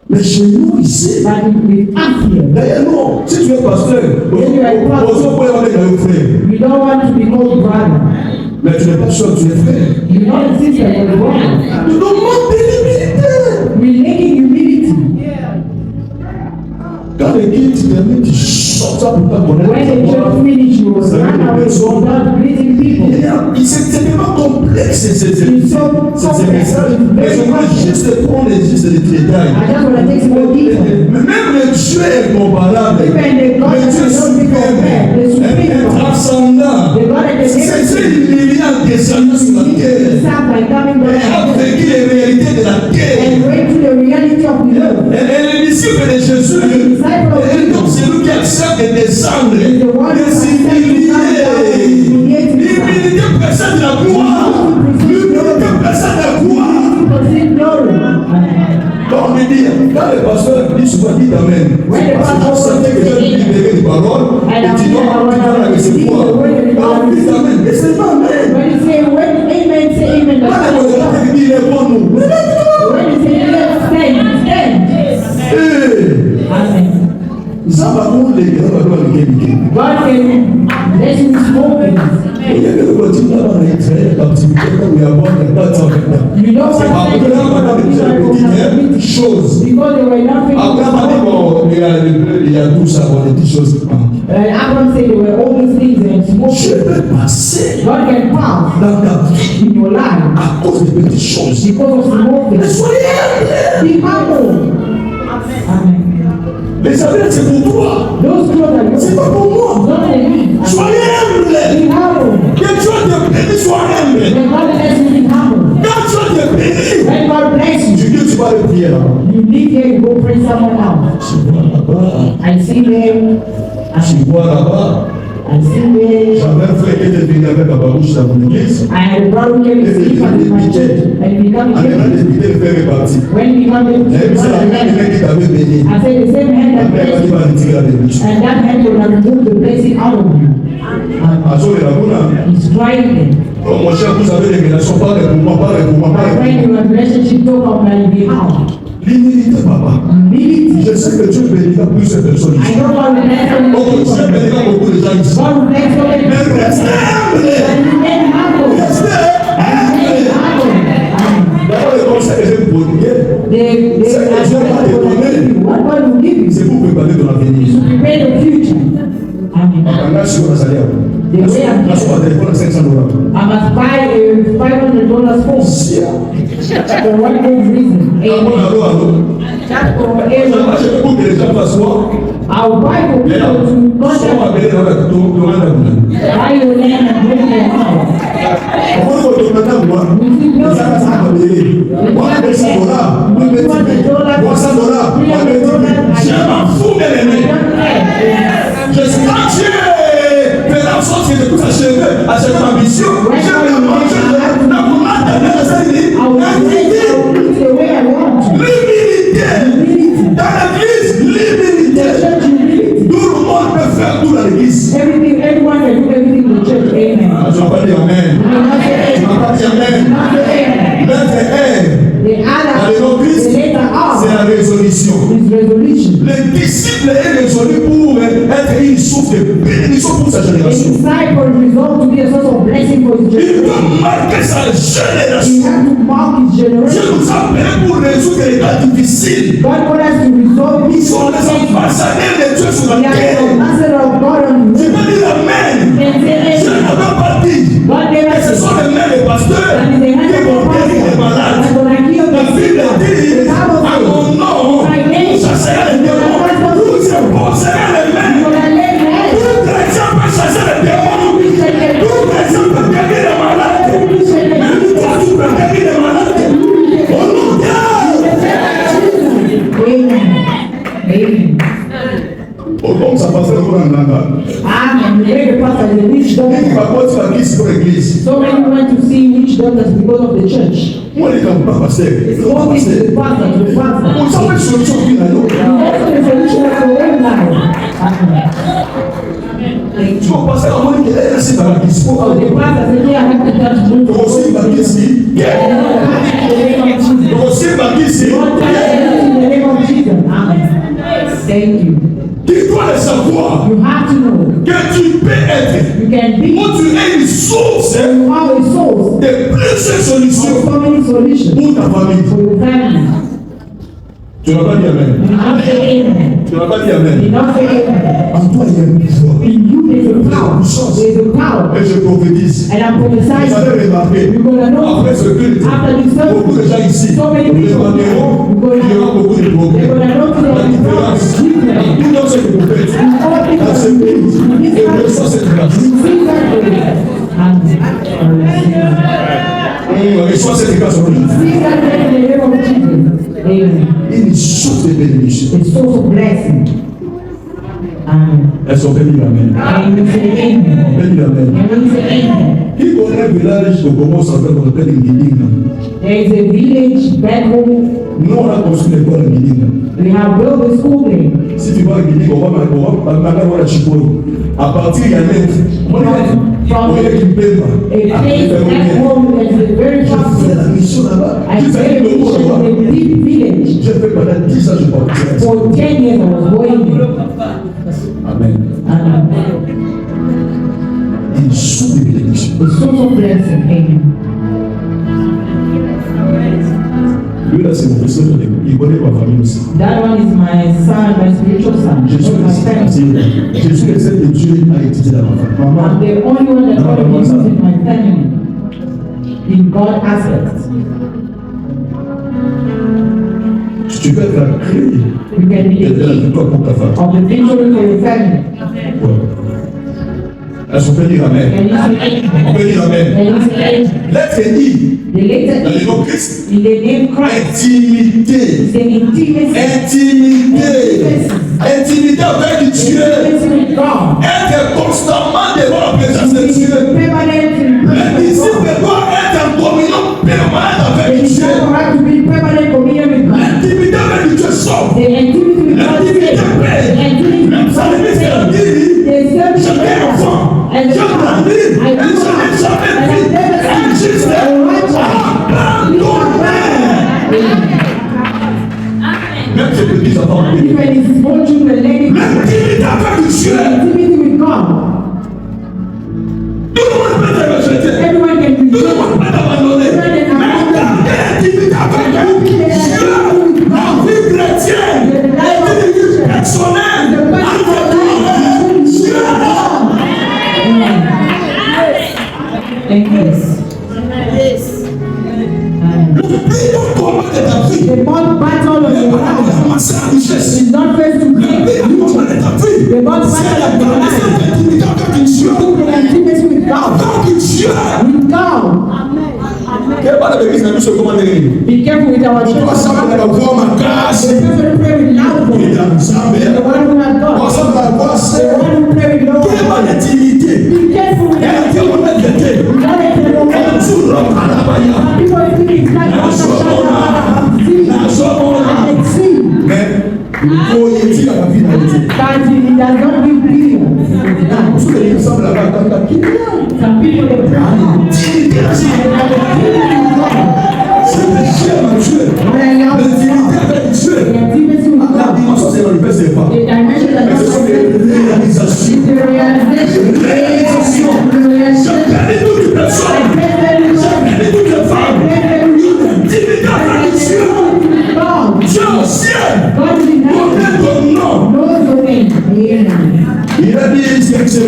Mais chez nous ici, But with us here, d'ailleurs non, si tu es pasteur, on peut aller dans le frère. you don't want to be called brother. Mais tu n'es pas sûr que tu es frère. You're not a sister, but a brother. Tu demandes de l'humilité. We're lacking humility. Quand l'église termine, tu sors ça pour pas connaître. When the church finish, you will run away from God greeting people. C'est tellement complexe ces messages. Mais je veux juste prendre juste des détails. I just want to take some more detail. Mais même le Dieu est comparable. Mais Dieu est suprême, transcendant. C'est il y a descendu sur la terre. Elle a vécu les réalités de la terre. And went to the reality of the earth. Elle est disciple de Jésus. Et donc c'est lui qui accepte de descendre, de s'humilier. L'humilité précède la gloire. L'humilité précède la gloire. Donc on dit, quand le pasteur dit souvent dit amen, parce que je sentais que j'ai libéré des paroles, et tu dois recevoir. On dit amen, et c'est pas amen. When you say amen, say amen. Quand le pasteur dit il est bon nous. When you say yes, stand. Amen. Ça va pour les gars, ça va pour les gars. God can let you smoke it. Il y a des petits là dans les l'activité où il y a bon, il y a pas de temps. You know C'est pas what que là, madame, il y a des petites choses. because they were not Après, on dit, bon, il y a tout ça, bon, des petites choses qui manquent. Abraham said there were all these things and Je smoke. peux passer God can pass dans ta vie in your life à cause des petites choses. because of smoking. Mais soyez humbles. Be humble. Amen. Les habits, c'est pour toi. Those clothes are C'est yours. pas pour moi. Not for me. Soyez humbles. Be humble. Que Dieu te bénisse, sois humble. When God bless you, be humble. Quand Dieu te bénisse, When God bless you, tu dis, tu vas le prier là-bas. you leave here, you go pray someone else. Tu vois là-bas. I see them. Tu vois là-bas. I see them. J'avais un frère qui était venu avec la babouche dans mon église. I had a brother who came to see in my church and he became En allant député, le frère est parti. when he became Et puis c'est la même the mec qui t'avait béni. I said the same hand that Après, il blessed va retirer la bénédiction. and that hand will remove the blessing out of you. Azor et la Mouna. He's trying. Oh, mon cher, vous avez des relations, parlez pour moi, parlez pour moi, My parlez pour friend, moi. you have relationship talk on my behalf. L'humilité, papa. Humility. Je sais que Dieu bénira plusieurs personnes I ici. know God will bless so Oh, many Dieu people. bénira beaucoup de gens ici. God will bless so many Mais people. restez humble. And remain humble. Restez Remain humble. humble. Amen. D'abord, le conseil que je vais vous donner, What God will give you c'est pour préparer ton avenir. to prepare the future. Amen. Quand si on a salé, The way I'm là, sur un téléphone à $500. I must buy a $500 phone Si, for one good reason. allô, Amen. allô. Just for Ça everyone. marche pour que les gens fassent quoi? I'll buy for Mais là, people to on va contact appeler dans la tour, dans la tour. buy your name and bring them out. Comment on va demander moi? Ça va s'appeler. Moi, $100, je m'en fous, mes amis. J'espère que Dieu fera en sorte que tout s'achève, achève ma mission. Je vais manger dans mon matin, I will say the way I want to. l'humilité. Dans l'église, l'humilité. Church humility. Tout le monde peut faire tout dans l'église. Everything, everyone can do everything in the church. Amen. Ah, tu n'as pas dit amen. You must say Tu n'as pas dit amen. Not the amen. L'être est. The Dans other, l'église, the letter c'est R la résolution. is resolution. Les disciples est résolu pour être une source de bénédiction pour sa The génération. disciple resolved to be a source of blessing for his Il generation. doit marquer sa He génération. had to mark his Dieu generation. nous a appelés pour résoudre les cas difficiles. God wants us to resolve Nous his sommes les ambassadeurs de Dieu sur We la are the terre. ambassador of God on Je the veux dire Amen. Je n'avais pas dit. God gave Et us ce sont les mains des pasteurs qui vont guérir les malades. La Bible dit, à mon nom, vous chasserez les démons, vous imposerez les mains. Tout chrétien peut chasser les démons. Tout chrétien peut guérir les malades. Même toi, tu peux guérir les malades. Au nom de Dieu. Amen. Amen. Oh, comme ça passe encore en Nanga. Amen. The way the pastor is a witch Il doctor. va pas dire l'église pour l'église. So many went to see witch doctors because of the church. Moi, les gars, pas pasteur. What is the pastor to the pastor? On s'en fait solution qui n'a You also the solution of the way now. Amen. Tu vas passer à moi qui est resté dans l'église. So the pastor said, yeah, I have to touch the Donc, aussi, il va dire ici. Donc, aussi, il va dire ici. in the name of Jesus. Amen. Thank you. Tu dois le savoir You have to know que tu peux être, you can be où tu es une source you have a source de plusieurs of solutions so many solutions pour ta famille. for your family. Tu n'as pas dit Amen. You not say amen. Tu n'as pas dit You Amen. not say amen. En toi, il y a un pouvoir. In you there's a power. There's a power. Et je prophétise. And I'm Vous prophesying. allez remarquer, You're gonna know. après ce culte, After this service, beaucoup de gens ici so many nous people demanderont, il y aura beaucoup de they're progrès. gonna know La différence, nous dans ce que vous faites, dans ce pays, et reçoit cette grâce. Reçoit cette grâce aujourd'hui. Une source de bénédiction. A source of blessing. Amen. Elles sont bénies, Amen. And we say amen. Bénies, Amen. And we say amen. Qui connaît un village de Gomo s'appelle qu'on appelle Ngidinga? There is a village back home. Nous, on a construit l'école à Ngidinga. We have built a school there. Si tu vas à Ngidinga, on va voir la Chipoli. À partir de Yanet, on est qui paie pas. A place back home that is a very J'ai fait prosperous. la mission là-bas. I J'ai fait stayed le mot là-bas. in a deep village. J'ai fait pendant 10 ans, je partais. For 10 years I was going there. Amen. Amen. Une source de bénédiction. A source of blessing. Amen. Lui là, c'est mon fils, il connaît ma famille aussi. That one is my son, my spiritual son. Je suis My family. le seul que Dieu a étudié dans ma famille. Maman, I'm the only one that God uses in my family. In God aspect. tu peux être la clé You can be de the la key victoire pour ta famille. of the victory for your family. Ouais. Est-ce qu'on peut dire Amen? Can you say On peut dire Amen. Can you say L'être est dit the letter dans le E nom de Christ. in the name Christ Intimité. is the intimacy. Intimité. Intimité avec Dieu. Intimacy with God. Être constamment devant la présence de Dieu. Permanent in Le disciple doit être en communion permanente avec It's Dieu. not right to be in permanent communion with God. L'intimité avec Dieu sauve. The intimacy with God is L'intimité faith. paix. The intimacy Même with ça, God le is ministère faith. dit, The service j'étais enfant, and the je child. grandis, I et je grew up. n'ai jamais And vu I've never un seen juste a righteous abandonné. Même ces petits enfants, Even his small children learning l'intimité avec Dieu. intimacy with God. Tout le monde peut être rejeté. Everyone can be Tout le monde peut abandonner. Mais garder l'intimité avec Dieu. La vie chrétienne, l'intimité personnelle, avec Dieu. Thank you. Le pire combat de ta vie, The more battle of your life ramasser la richesse. is not first to Le be pire combat de ta vie, the more c'est battle of your life l'intimité avec Dieu. the intimacy with God. Avec Dieu. With God. Quel pas de l'église n'a pu se commander. Be careful with our On va church. s'appeler la voix ma The grâce. person who pray with loud Il est voice. dans le sang, The one who has on God. s'appelle la voix, The c'est one who pray with low quelle voice. bonne intimité. Be careful with Elle a été honnête de Dieu. God. Elle est toujours à la baïa. People think it's like Mais il faut y dire la finalité. that he does not give period. Tous les gens semblent là-bas, quand il y a Some people they pray. intimité, c'est le chien à Dieu. L'intimité avec Dieu. The intimacy with La God. dimension, c'est dans le verset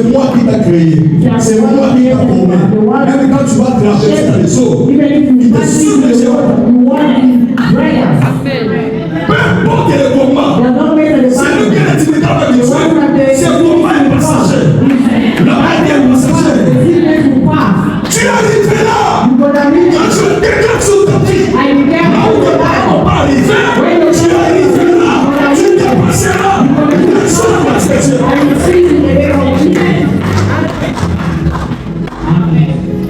c'est moi qui t'a créé. C'est moi qui t'a formé. Même quand tu vas traverser les eaux, Even if il you te pass souffle through les the eaux. water, you walk in prayers. Peu importe les combats, There's no way that the c'est le Bible bien intime avec Dieu. C'est un combat passager. La vie est passagère. the sickness will pass. Tu arrives là. You're gonna reach Quand tu le déclares sur ta vie, and you get là où tes parents pas arrivé, tu arrives là. Tu dépasseras. La seule passagère. and receive in the name of Jesus.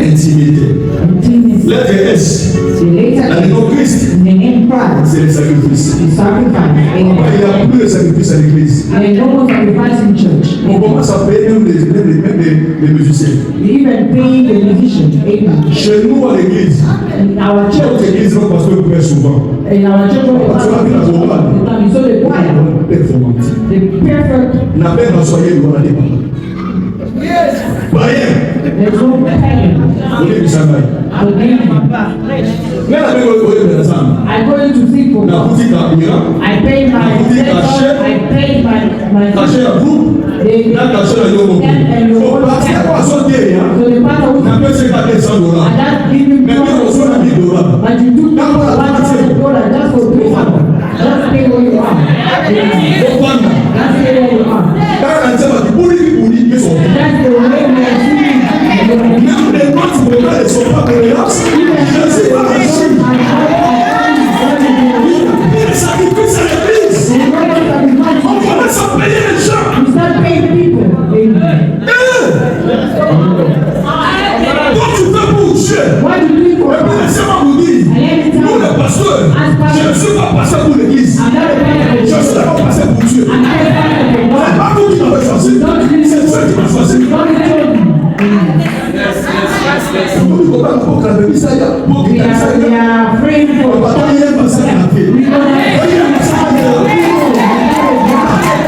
Intimité. Intimacy. Lettre S. The later Dans le nom de Christ, in the name Christ, c'est le sacrifice. the sacrifice. Il n'y a plus de sacrifice à l'église. And no more sacrifice in church. On commence à payer même les musiciens. We even pay the musician. Amen. Chez nous à l'église, In our notre church, église, notre pasteur prêche souvent. in our church, we so the choir, Performante. the perfect, La paix va soigner le bon année. Rien. there's no pain. Au lieu du travail. Mais la paix va être ensemble. I go into sleep for La boutique à Iran, I pay my I pay my caché à vous, la caché à Yomo. Faut passer à quoi sauter, hein? so the pastor On will a fait 100 $. and that give you Mais bien, on reçoit la $1000. but you do not for $100 just for 3 hours. Just pay what you are. Faut prendre. Just pay what you are. Quand on dit, c'est pour lui, ils sont. That's the way we are seeing. Même les notes pour ne sont pas cohérentes. Je ne suis pas riche. Il sacrifice à l'église. On commence à payer les gens. You start paying people. Amen. Quand tu fais pour Dieu, What do you do for et puis laissez-moi vous dire, nous les pasteurs, je ne suis pas passé pour l'église. I'm not a pastor. Je suis d'abord passé pour Dieu. I'm not a pastor. C'est pas vous qui m'avez choisi, c'est Dieu qui m'a choisi. God told me. Vous ne pouvez pas pour que la Bible soit là, pour que We la Bible soit là. are afraid On for va pas y aller passer à la vie. we don't have On y est passé à la vie.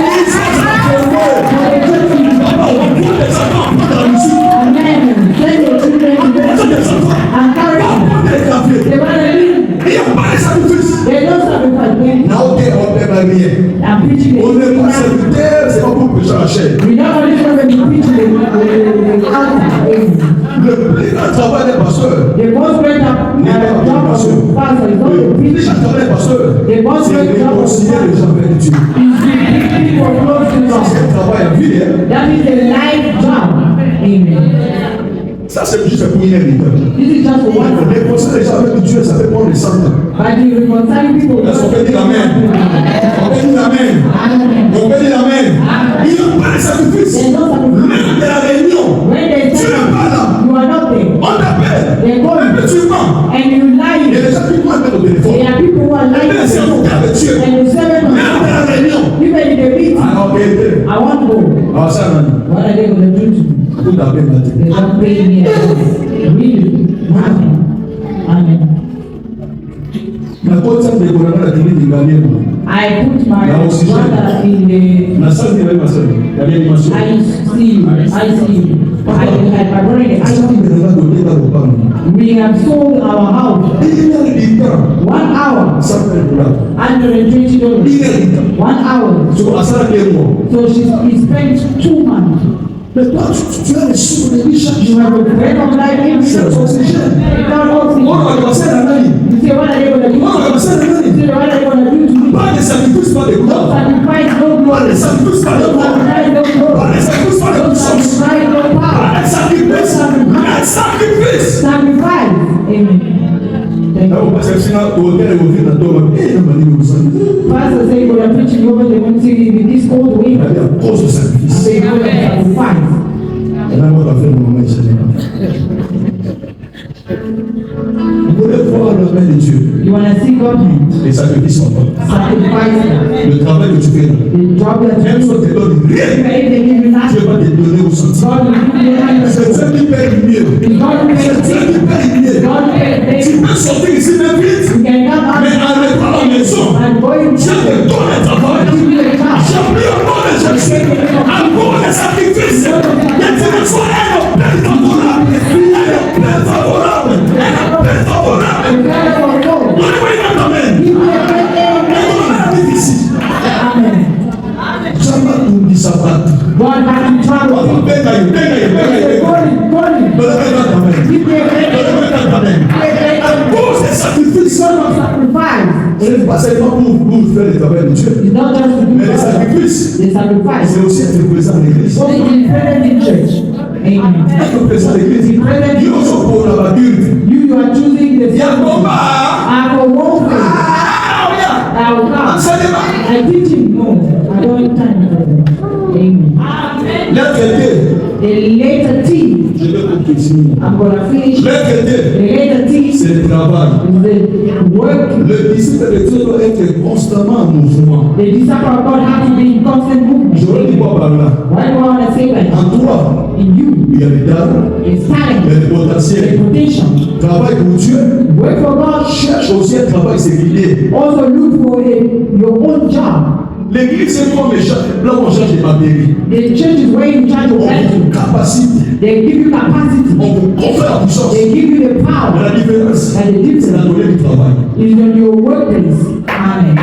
L'église, ça fait le papa, on va prendre des enfants, on va prendre la musique. Amen. Send your children to On bed. prend des enfants, And carry on them. prend des cafés. They want to live. Il n'y a pas de sacrifice. They don't sacrifice. Là, ok, on ne fait pas rien. I'm preaching On n'est pas the serviteur, c'est pas pour prêcher la chair. we don't only come and preach the altar. Le plus grand travail des pasteurs, The most great job of the pastor is not to le preach. plus grand travail des pasteurs, The most c'est great de job of the réconcilier les pastor gens avec Dieu. is to bring people close to C'est God. un travail à vie, hein. That is a life job. Amen. Ça, c'est juste pour une hérite. This is just for one. Réconcilier les gens avec Dieu, ça fait prendre les 100 ans. But you reconcile people. Est-ce qu'on peut dire Amen? On peut dire Amen. Amen. On peut dire Amen. Il n'y a pas de sacrifice. There's no sacrifice. Même de la réunion, When they tu say n'es pas là. you are not there, On t'appelle. they call Même you tu mens. and you Il y a lie. des gens qui vont appeler au téléphone. There are people who are lying Mais c'est un cas de Dieu. and you serve them. Même de la réunion. Even in the meeting, Ah, ok. I want to go. Ah, ça, non. What are they going to do to me? Tout à fait, Mathieu. They don't pay me at all. Really? Nothing. Amen. Na kota de gouvernement la télé de Gambie. I put my Now, brother in the Na salle de l'élévation, il y avait une animation. ICU. I had my brother in the Acha ICU. mwenye donné dans le pan. We have sold our house. Il y a des temps, 1 hour, ça fait le plan. $120. Il y a des temps. 1 hour. Sur la salle de mois. So he spent 2 months. Mais toi, tu as les sous de vie chaque You jour. have a friend of life in C'est oxygène. without On oxygen. va commencer à l'année. You say, what are they going to do? On va commencer à You l'année. say, what are they going to do to me? Pas de sacrifice, pas de gloire. Sacrifice no Pas de glory. sacrifice, pas de gloire. Sacrifice no Pas glory. de sacrifice, pas de puissance. Sacrifice no power. Pas de sacrifice, mais sacrifice. Sacrifice. Amen. Thank Là, you. on passe à la hôtel et on vient d'entendre. Eh, non, mais il nous a Pastor say, we're preaching over the mountain in this cold Il y wind. avait à cause de sacrifice. They go and sacrifice. Et là, on va faire le moment ici. Vous voulez voir la main de Dieu. You want to see God hand. Les sacrifices sont pas. Sacrifice. Le travail que tu fais là. The job that Même you si on te donne do. rien, If they give you Dieu nothing, va te donner au sentiment. God will give you nothing. C'est Dieu qui paye mieux. God will C'est pay Dieu qui paye mieux. God will pay. Tu peux sortir ici même vite, You can come mais out en rentrant à la maison, and go in. Dieu te donne un travail. Give you a job. J'ai pris au nom de Jésus. Encore des sacrifices. Et tu me sois un appel favorable. Un appel favorable. Un appel favorable. You gotta go. Donne-moi une amen. Give me a great C'est difficile. Amen. Jamais tout dit ça va. God has to On travel. va faire sacrifice. Ce n'est pas seulement pour faire le travail de Dieu. It's not just to do Mais le that. sacrifice, The sacrifice. c'est aussi être présent à l'église. So to be present in church. Amen. Être présent à l'église. Dieu aussi pour la battue. You are choosing the Il y a un combat. I for one thing. I will come. Enseignement. I teach him. No, I don't have time for that. Amen. L'être aidé. The letter T. Je vais continuer. I'm gonna finish. L'être aidé, The letter T is c'est le travail. the work. Le disciple de Dieu doit être constamment en mouvement. The disciple of God have to be in constant movement. Je dis quoi par là? Why do I want to say that? En toi, In you, il y a les dons, it's talent, il y a le the potentiel. potential. Travail pour Dieu. Work for God. Cherche aussi un travail séculier. Also look for your own job. L'église, c'est comme là où on cherche des matériaux. The church is where you charge your On value. vous capacité. They give you capacity. On vous confère la puissance. They give you the Mais power. la différence, And the c'est difference la donnée du travail. is on your workplace. Amen.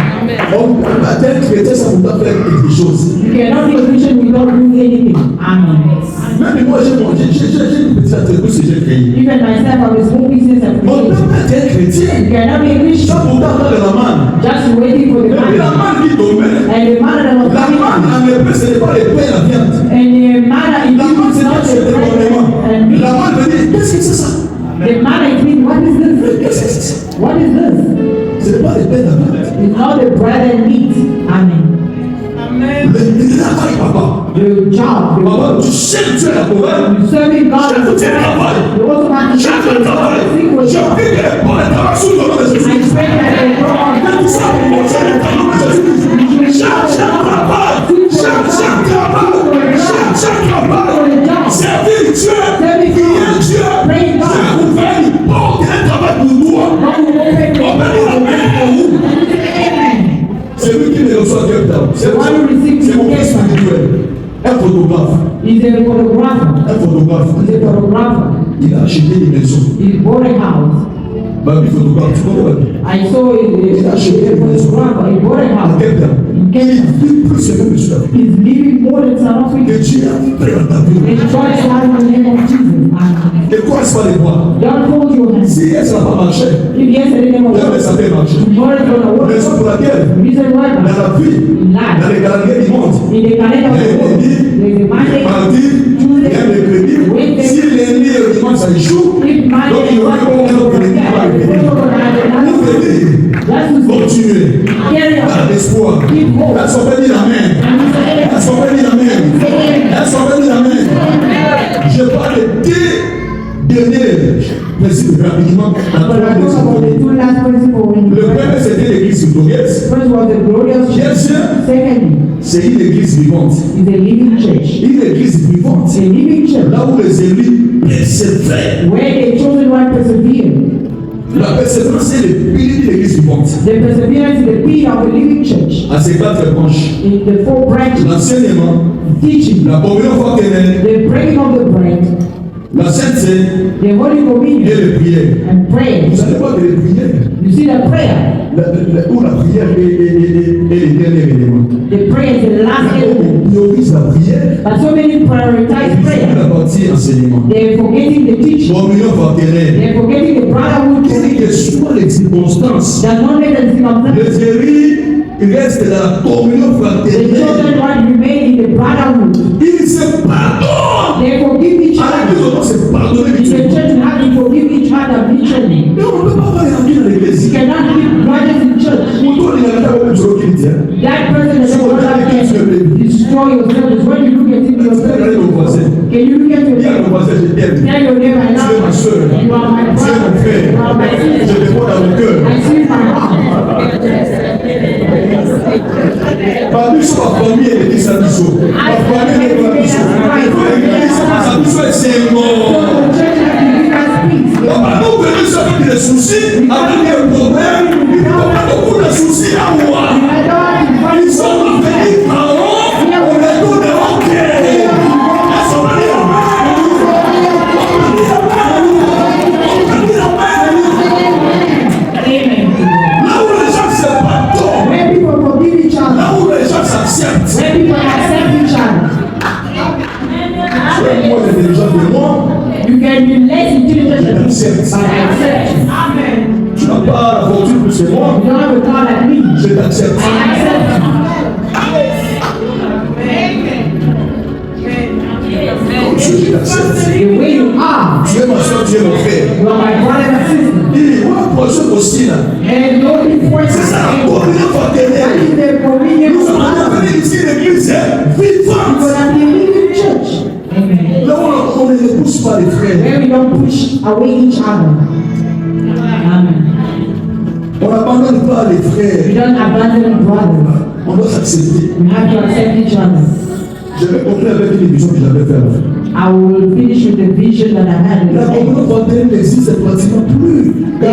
On tel chrétien, ça vous doit faire quelque chose. You cannot be a Christian without doing anything. Amen. Même moi, j'ai une petite entreprise que j'ai créée. Even myself, I was small business at On first. peut pas être chrétien. You cannot be a Ça Christian pour attendre la manne. just waiting for the Et puis la man. manne qui tombait. And the man that was La coming, manne, en hébreu, ce n'est pas le pain et la viande. and the man that is La manne, c'est not pas the le bread gouvernement. and meat. La manne veut dire, qu'est-ce que c'est ça? The man is meat. What is this? Qu'est-ce que c'est ça? What is this? Ce n'est pas le pain et la viande. It's not the bread and meat. Amen. Le travail, papa. The job, the Papa, tu sais que tu es la couronne. you serving God. Chef de travail. You also have to Chef de travail. seek for Je job. prie que les bonnes travail sous le nom de I Jésus. pray that they go on. Tout ça, mon Dieu, dans le nom de Jésus. Chaque travail. Chaque travail. Chaque travail. Servir Dieu. Prier Dieu. C'est ouvert une porte et un travail pour toi. On peut dire la main pour vous. C'est lui qui me reçoit quelqu'un. C'est mon fils spirituel. Un photographe. He's a photographer. Un photographe. He's a photographer. Il a acheté une maison. He bought a house. Babi photographe, tu connais Babi? I saw it. Il a acheté une maison. He bought a À house. quelqu'un. In Il Kenya. vit plus que M. David. He's living more than South Africa. Que Dieu a pris dans ta vie. And try to have the name of Jesus. Amen. Et quoi, c'est pas les bois? Don't hold your hands. Si elle, ça n'a pas marché, If yes, the name of jamais ça God. peut marcher. Tomorrow is gonna work. Raison pour laquelle, The reason why dans la vie, dans les calendriers du monde, in the calendar il of y a the un world, lundi, there's a Monday, mardi, il y a un mercredi. Si lundi et le dimanche ça échoue, if donc Monday il y is aura Monday, aucun autre lundi qui va venir. Pour venir, that's to say, continuer, carry on. dans l'espoir. Est-ce qu'on peut dire amen? Est-ce qu'on peut dire amen? Est-ce qu'on peut dire amen? Je parle de deux derniers principes rapidement. But I talk about the two last principles in Le the premier, c'était l'église victorieuse. First was the glorious church. Deuxième, Secondly, c'est une église vivante. is a living church. Une église vivante. A living church Là où les élus persévèrent. where the chosen one persevere. La persévérance, c'est le pilier de l'église vivante. The perseverance is the pillar of a living church. À ces quatre branches. In the four branches, L'enseignement, teaching, la communion fraternelle, the breaking of the bread, la sainte seine the holy et communion, les prières. and prayer. Vous savez pas que les prières, You see the prayer. où la prière est le dernier élément. The prayer is the last element. On priorise la prière But so many prioritize et prayer. la partie enseignement. They're forgetting the teaching. Communion fraternelle. They're forgetting the brotherhood. Quelles que soient les circonstances, Does not make them circumcised. les élus restent dans la communion The fraternelle. children want to remain in the brotherhood. Ils se pardonnent. They forgive each À other. l'église, on doit se pardonner In the mutuellement. church, you have to forgive each other mutually. Mais on ne peut pas avoir un dans You l'église. cannot keep grudges in church. Pourtant, il y a un même sur qui dit. That person that So you what want are you to doing? destroy yourself is when you look at it Regardez yourself. mon voisin. Can you look at Dis à yourself? mon voisin, je t'aime. Tell your neighbor, I Tu es ma love soeur. you. You are my Tu es mon brother. frère. You are my Je sister. te vois dans le cœur. I see my heart. Parmi sur ma famille, elle dit ça biso. Ma famille n'est pas biso. L'église, ça biso est c'est So mort. the church has to give us peace. Papa, nous venons avec des soucis, avec des problèmes. don't have a car like me. Je t'accepte. I accept you. Comme je t'accepte. The way you are. Tu es ma soeur, tu es mon frère. You are my brother and sister. Il moi, pour ce aussi là. And no difference. C'est ça la communion That fraternelle. is the communion Nous of sommes God. venus ici l'église Because vivante. I'm the living church. Amen. Là où on ne pousse pas les frères. Where we don't push away each other. Amen. On n'abandonne pas les We frères. don't abandon brothers. On doit s'accepter. We have to accept each other. Je vais conclure avec une vision que j'avais faite. I will finish with the vision that I had. La communion fraternelle n'existe pratiquement plus. Quand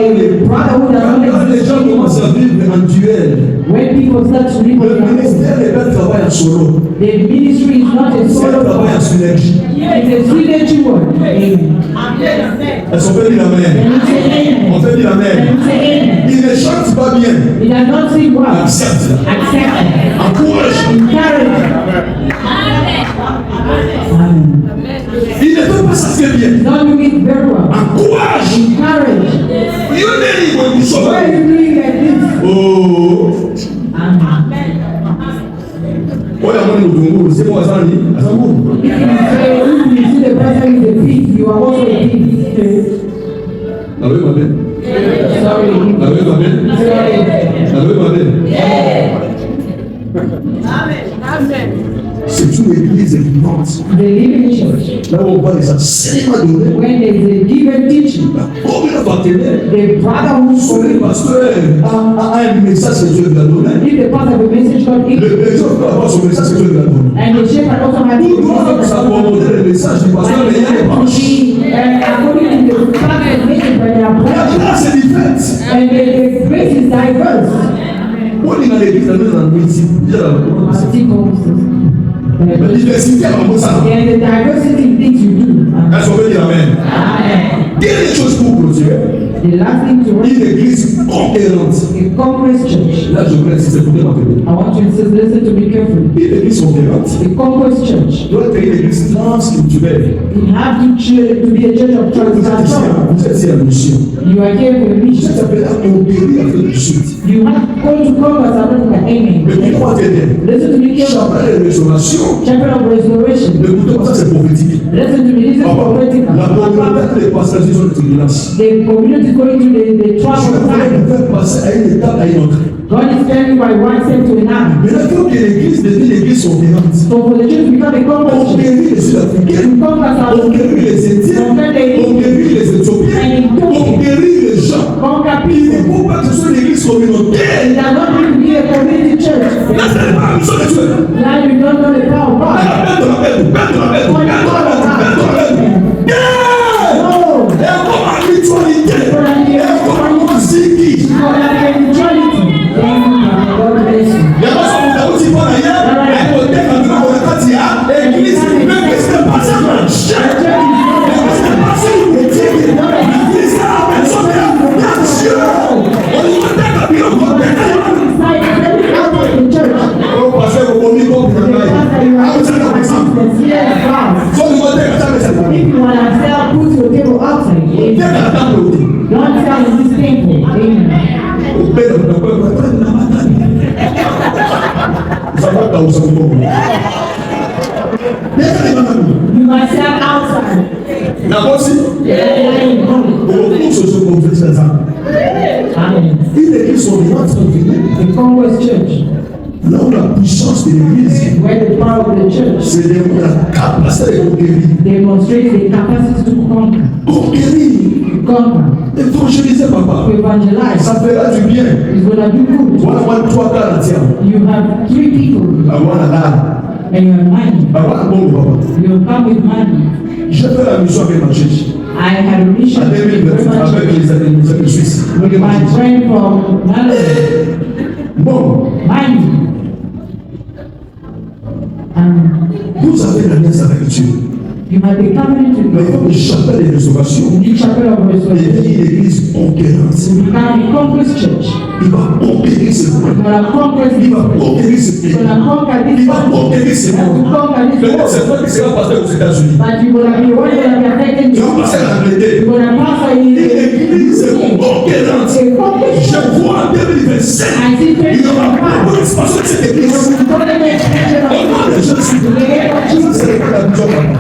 les gens commencent à vivre en duel, When people start to live le on their own, ministère n'est pas un travail en solo. the ministry is not a C'est un solo travail en work. synergie. It's a synergy work. Amen. Est-ce qu'on peut dire Can amen? you say On amen? peut dire Can amen. you say amen? Il ne chante pas bien. It does not seem well. Accepte. Accept it. Encourage. Encourage. Amen. Il ne peut pas s'asseoir bien. Not doing it very well. Encourage. Encourage. Il y a des livres qui sont Why là. are you doing like this? Oh. Amen. Oya mwana udungu, c'est moi ça ni. Azangu. If you see the person is a thief, you are also a thief. Na wewe mabe. Sorry. Na wewe mabe. Sorry. Na wewe mabe. C'est une église vivante. The living church, Là où on voit les enseignements donnés. when there is a given teaching, La communion fraternelle. the brotherhood Sur les pasteurs a un message que Dieu lui a donné. if the pastor have a message God Le gives, berger peut avoir son message que Dieu lui a donné. and the shepherd also have Nous a devons message. s'accommoder le message du pasteur, mais il y a des branches. According to the pastor's message, but there are La branches, classe est différente. and the grace is diverse. On est dans l'église, dans le municipal. La diversité à l'endroit ça. There is a diversity in things you do. Est-ce qu'on peut dire amen? Amen. Dernière chose pour clôturer. The last thing to Une église conquérante. a conquest church. Là, je voulais insister pour dire ma télé. I want you to listen to me carefully. Une église conquérante A conquest church. doit être une église transculturelle. You have to be a church of Vous êtes ici, transculture. vous êtes ici à la mission. You are here for the Vous mission. êtes appelé à conquérir Afrique du Sud. You have to go to conquer South Africa. Mais Amen. pourquoi t'aider? Listen to me carefully. J'appelle les restaurations. Chapter of restoration. Le bouton comme ça, c'est prophétique. Listen to me. This is La prophetic. communauté des pasteurs sont des tribulations. The community is going to the Je trouble vais time. faire passer à une étape à une autre. God is telling by one step to another. Mais là, il faut que l'église devienne l'église conquérante. So for the church to become a conquest church, Conquérir les Sud-Africains. to conquer South Africa, Conquérir les Indiens. Conquérir les Éthiopiens. Conquérir les gens. conquer Il ne people. faut pas que ce soit une église communautaire. It does not need to be a community church. Là, c'est pas la mission de Dieu. Now you don't know the power of God. No. Et comme habitualité. Et comme musique. For the neutrality. Thank you, God bless you. Il y a pas ça, on a aussi pas d'ailleurs. Et côté, quand on a quand il y a l'église, même que c'est pas ça, mais c'est pas ça, l'église, l'église, la personne, il y a Dieu. On y va faire la bio, on va faire la bio. Inside every out of the church. Oh, parce que vous avez compris, The pastor you ah, have vous to êtes comme ça. the fear of God. Soit vous votez, ça, mais c'est pas. If you want to sell, put your table outside. Viens à la table aussi. Don't sell in this temple. Amen. Au père, on peut pas prendre la bataille. Ça va pas où ça vous comprend. Viens à la bataille. You must sell outside. D'abord, si. Beaucoup se sont confessés à ça. Amen. Une église conquérante, The conquest church, là où la puissance de l'église, where the power of the church c'est la capacité de conquérir. demonstrates the capacity to conquer. Conquérir, Conquer. évangéliser, papa. To evangelize. Ça fera du bien. It's going to do good. Voilà, moi, 3 quarts à tiens. You have 3 people Avoir la lame. and you have money. Avoir un bon papa. You come with money. J'ai fait la mission avec ma church. I had a mission En with 2020, my avec les amis suisses. friend from Malawi. Bon, Money. vous avez l'alliance avec Dieu. You have the covenant Mais il with faut que chapelle de restauration God. The chapel of devienne restoration. une église conquérante. To become a conquest church. Il va conquérir ce monde. gonna conquer Il va this. conquérir ce pays. You're gonna conquer this. Il va conquérir ce monde. Peut-être c'est toi qui seras pasteur aux États-Unis. But you're gonna be one gonna be affected. Tu vas passer en Angleterre. You're gonna pass Une église conquérante. Je vois en 2025, il y aura beaucoup d'expansion de cette église. Au nom de Jésus. Ça, c'est le cas de la vision, papa.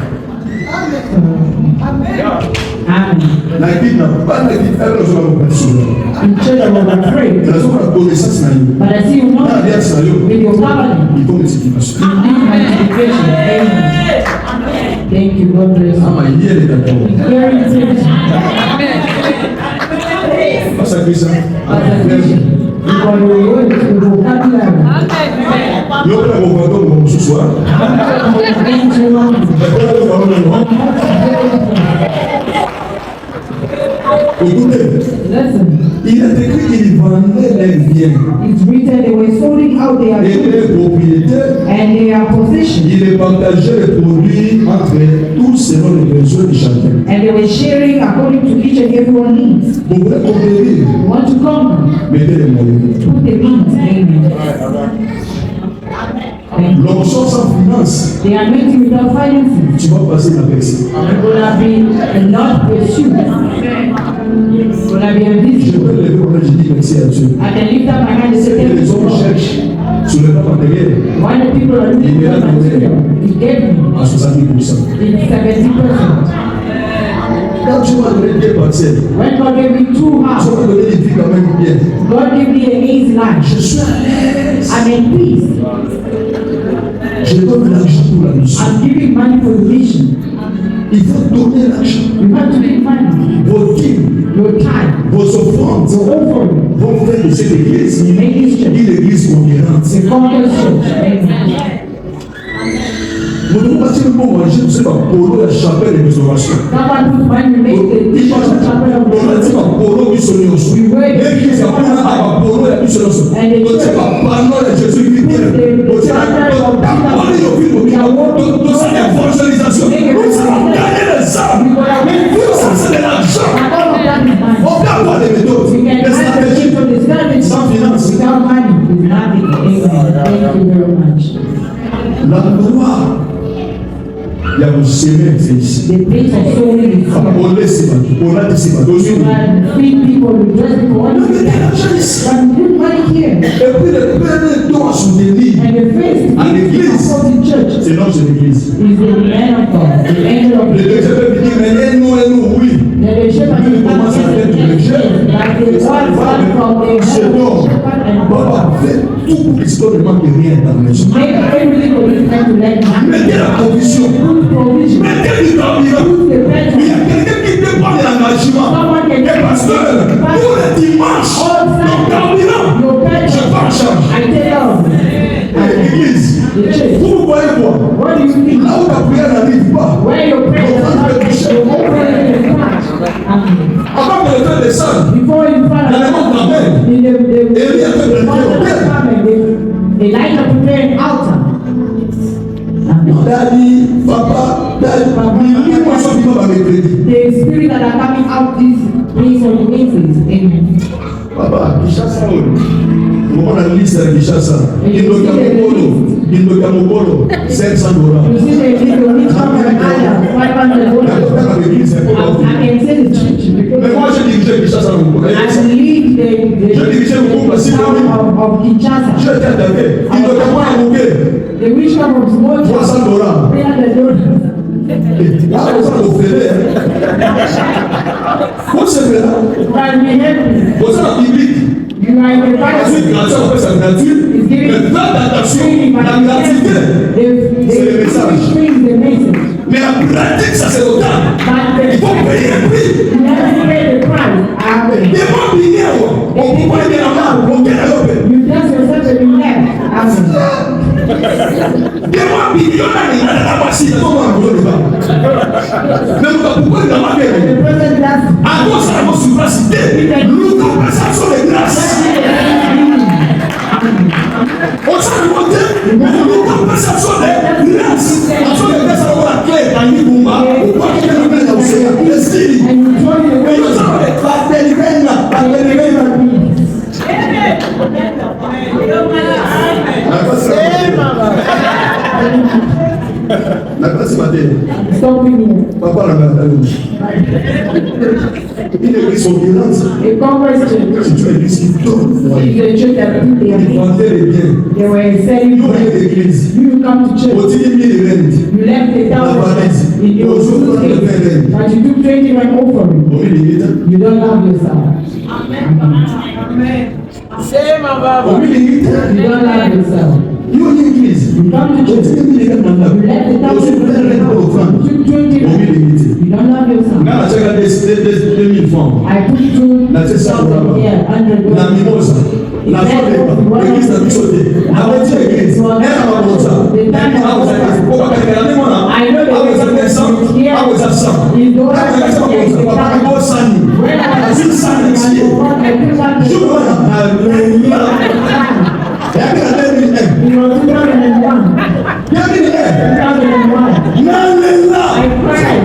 Amen. L'église n'a pas d'église, elle ne sera pas personne. In church, I was afraid. Elle sera la connaissance na yo. But I see you know, L'alliance na yo. with your covenant, Il faut multiplication. you need multiplication. Amen. Thank you, God bless you. Ama hier est d'accord. Very important. Pas ça que ça. As a Christian, you got your words, your vocabulary. Yo pela bokoto mo ce soir. Against your own. Écoutez, Listen, il est écrit qu'il vendait les biens it's written they were selling out their et goods les propriétés. and their possessions, Il est partagé les produits entre tous selon les besoins de chacun. and they were sharing according to each and everyone's needs. Vous voulez conquérir? You want to conquer? Mettez les moyens. Put the means. Amen. Thank you. L'onction sans finance, The anointing without finances. tu vas passer la personne. You're gonna be not pursued. You're gonna be Je invisible. peux lever mon main, je dis merci à Dieu. I can lift up my hand and say Et thank les you. hommes cherchent sur le plan matériel Why the people are looking for material? He gave me. à 70%. It's 70%. Quand tu m'as donné bien partiel, When God gave me 2 tu hours, m'as donné des vies quand même bien. God gave me an easy life. Je suis à l'aise. I'm in peace. Je donne l'argent pour la mission. I'm giving money for the mission. Il faut donner l'argent. You have to give money. Vos dîmes, Your time, vos offrandes your offering. vont faire de cette église You make this church. une église conquérante. The conquer church. Amen. Nous devons bâtir un bon manger, vous savez, pour la chapelle de restauration. Someone put money, make the Il church a chapel of on a dit God. ma polo du sonioso. L'église a pris ma polo ya du sonioso. Donc c'est pas parole de Jésus qui vient. Donc c'est la parole de Jésus. Donc c'est l'évangélisation. Nous allons gagner les âmes. Ça c'est de l'argent. All of that is money. On peut avoir des méthodes, We can des have the stratégies church of the strategy sans finance. without money. Is nothing. Amen. Thank you very much. L'endroit, il y a un séminaire ici. The place of sowing is here. On laisse pas, on a dit pas. Donc You can feed people, you dress people. What on do you met l'argent ici. can put money here. Et puis le premier don sur des livres. And the first À thing l'église. of the church C'est l'ange de l'église. is the man of God, the angel of Le God. deuxième peut dire, mais nous, oui. Then the shepherd Lui, is il not commence à faire du yes, péché. like the one son from the Ce heaven don, shepherd and papa, God. fait tout pour qu'il ne manque rien dans la maison. Make everything for this man to let money. Mettez la provision. Put provision. Mettez du carburant. Put the Il y petrol. a quelqu'un qui peut prendre l'engagement. Someone can Et pasteur, tous les dimanches, all ton Sunday. carburant, Your je petrol. prends en charge. I take care of it. L'église, The church. vous voyez quoi? What do you think? Là où ta prière n'arrive pas, Where your prayer is not your offering is not. avant que le temps descende, Before you fall dans le monde d'amen, Élie a fait préparer le terre. the light of preparing altar. Daddy, papa, il moi ça qui va mercredi. The spirit that are coming out this place on Wednesdays. Amen. Papa, Kinshasa, on a une liste à Kinshasa. Mokolo, 500 $. You see the people which come from Ghana, $500. I can say the church Mais because moi j'ai dirigé Kinshasa. I lead the town of Kinshasa. Je t'ai attaqué. Il ne peut pas invoquer. The witch come from small $300. $300. Ah, on s'en offrait. Comment c'est fait là? But we help you. On s'en biblique. You are in the Ensuite, Bible. gratuit, on fait ça gratuit. Mais faites attention, la gratuité, c'est le message. The message. Mais la pratique sacerdotale, il faut payer un prix. You have to pay the price. Amen. Des fois, bien, on peut pas bien en on gagne l'open. You dress yourself and you have. Amen. Des fois, bien, on a la voici, on va en gros. Mais pourquoi il n'a pas The fait? present does. À cause de la supracité, nous compensation de grâce. On s'en remonte, nous compensation de grâce. En fait, les grâces, on va la clé, on y va, on va la clé, on va la clé, on va la clé, La classe matin. Stop me here. Papa la matin. Une église sont violentes. A conference church C'est une église qui donne. is a church that people Ils are vendaient les biens. They were selling Nous, on bread. est l'église. You come to church. Au dîner, il y a des rentes. You left the La valise. town in your Au jour où on a fait suitcase, rente. but you took 21 offering. Au milieu des temps. You don't love yourself. Au milieu des temps. You don't love yourself. Nous, on est l'église. You come to Au church. dîner, il y a des rentes. You left the Au town jour où on a fait rente pour offrande. you took 20. Au milieu des temps. You don't love yourself. Quand la chèque a des 2000 francs. I took La tête ça pour là-bas. $2,000 La $100. mimosa. La joie des pas. L'église n'a plus sauté. La moitié église. Elle a pas pour ça. Elle a pas pour ça. Pourquoi qu'elle a mis moi là? Ah, vous avez des sang. Ah, vous avez sang. Ah, vous avez ça pour ça. Papa, il faut sani. Vas-y, sani, ici. Je vois là. Alléluia. Il y a que la 2001. Il y a que la 2001. Nallela.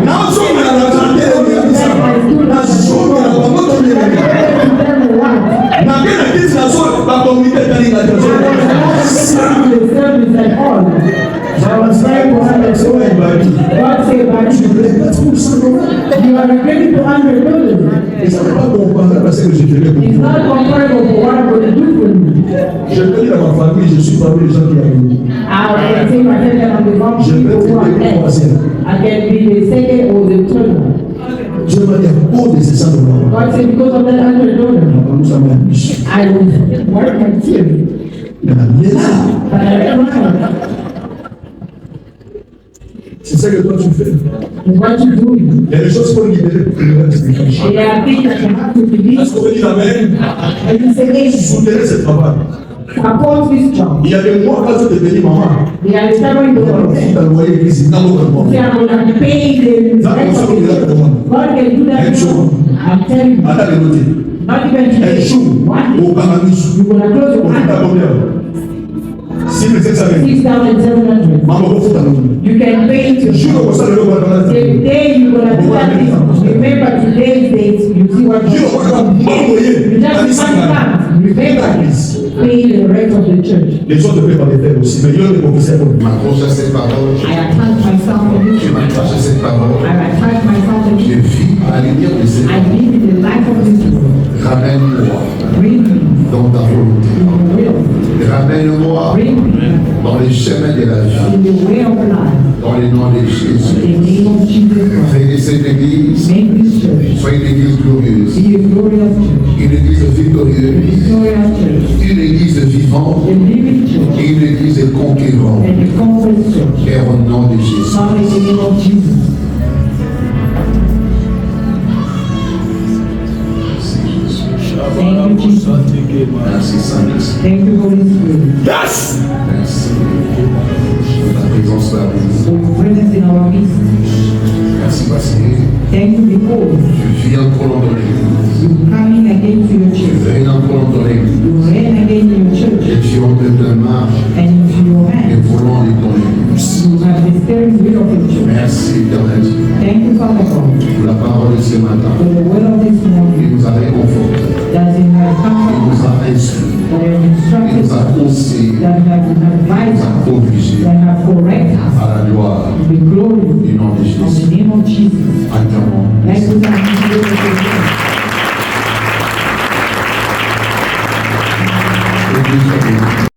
Na somi na tantele bisa. Na somi na bamoto ni. Na kena kisi na so ba community tani na tantele. I was trying to understand. God said, but you are ready to $100. Et ça ne peut pas comparer parce que je te l'ai It's compris. not comparable to what I'm going to do for you. Je peux dire à ma famille, je suis parmi les gens qui arrivent. I can say myself that I'm the wrong Je people peux who are te dire left. troisième. I can be the second or the third one. Je vais dire, oh, de ces $100. God said, because of that $100, Nous sommes à biche. I will work my tears. Mais la là, But I cried. c'est ça que toi tu fais. What you doing? Il y a des choses pour libérer pour le reste des gens. There are things that you have to Est-ce release. qu'on peut dire amen? And you say, hey, Soutenez ce travail. support this job. Il y a des mois quand tu es devenu maman. They are disturbing the Il world. y a un loyer qui est dans notre monde. They are going to pay the Ça, rest on of sait the qu'il y a year. des demandes. God can do that. Un jour. I'm telling you. Attends de noter. Not even Un today. jour, One day. au Bangladesh, You're going to close your on fait ta eyes. combien? 6,700. 6,700. Maman, on fait ta combien? You can pay it Je yourself. suis comme ça, le gars, The day you're going to do that thing, remember today's date, you see what je you suis comme ça, m'envoyer. You just understand. Remember, pay the rest of the church. Les autres peuvent pas les faire aussi, mais il y a des professeurs pour Je m'accroche à cette parole, I attach myself to je this. m'accroche à cette parole, I attach myself to je this. vis à la lumière de cette I live in the life of this world. Ramène-moi Bring me dans ta volonté, in your will. ramène-moi Bring me dans les chemins de la vie, in the way of life. dans le nom de In Jésus. the name of Jesus Christ. Fais de cette église, Make this church sois une église glorieuse, be a glorious church. une église victorieuse, Victorious church. une église vivante, A living church. et une église conquérante. And a conference church. Et au nom de Jésus. Now in the name of Jesus. Thank you, Jesus. Merci Saint-Esprit. Thank you, Holy Spirit. Yes! Merci pour ta présence parmi nous. For your presence in our midst. Merci parce que Thank you because tu vis encore dans ton église. you coming again to your Tu church. règnes encore dans ton église. You reign again in your church. Et tu entres ta marche And into your et hands, volant de ton église. you have the steering wheel of your church. Merci éternel Thank you, Father God, pour la parole de ce matin. for the word of this Il morning nous a réconforté. that you have Il comforted nous us, a instruit. that have Il instructed nous a us, conseillé. that have Il advised nous a us, obligé that have corrected us. à la gloire The glory du nom de of Jésus. the name of Jesus. Acclamons. Let's do that in the name of Jesus. Église,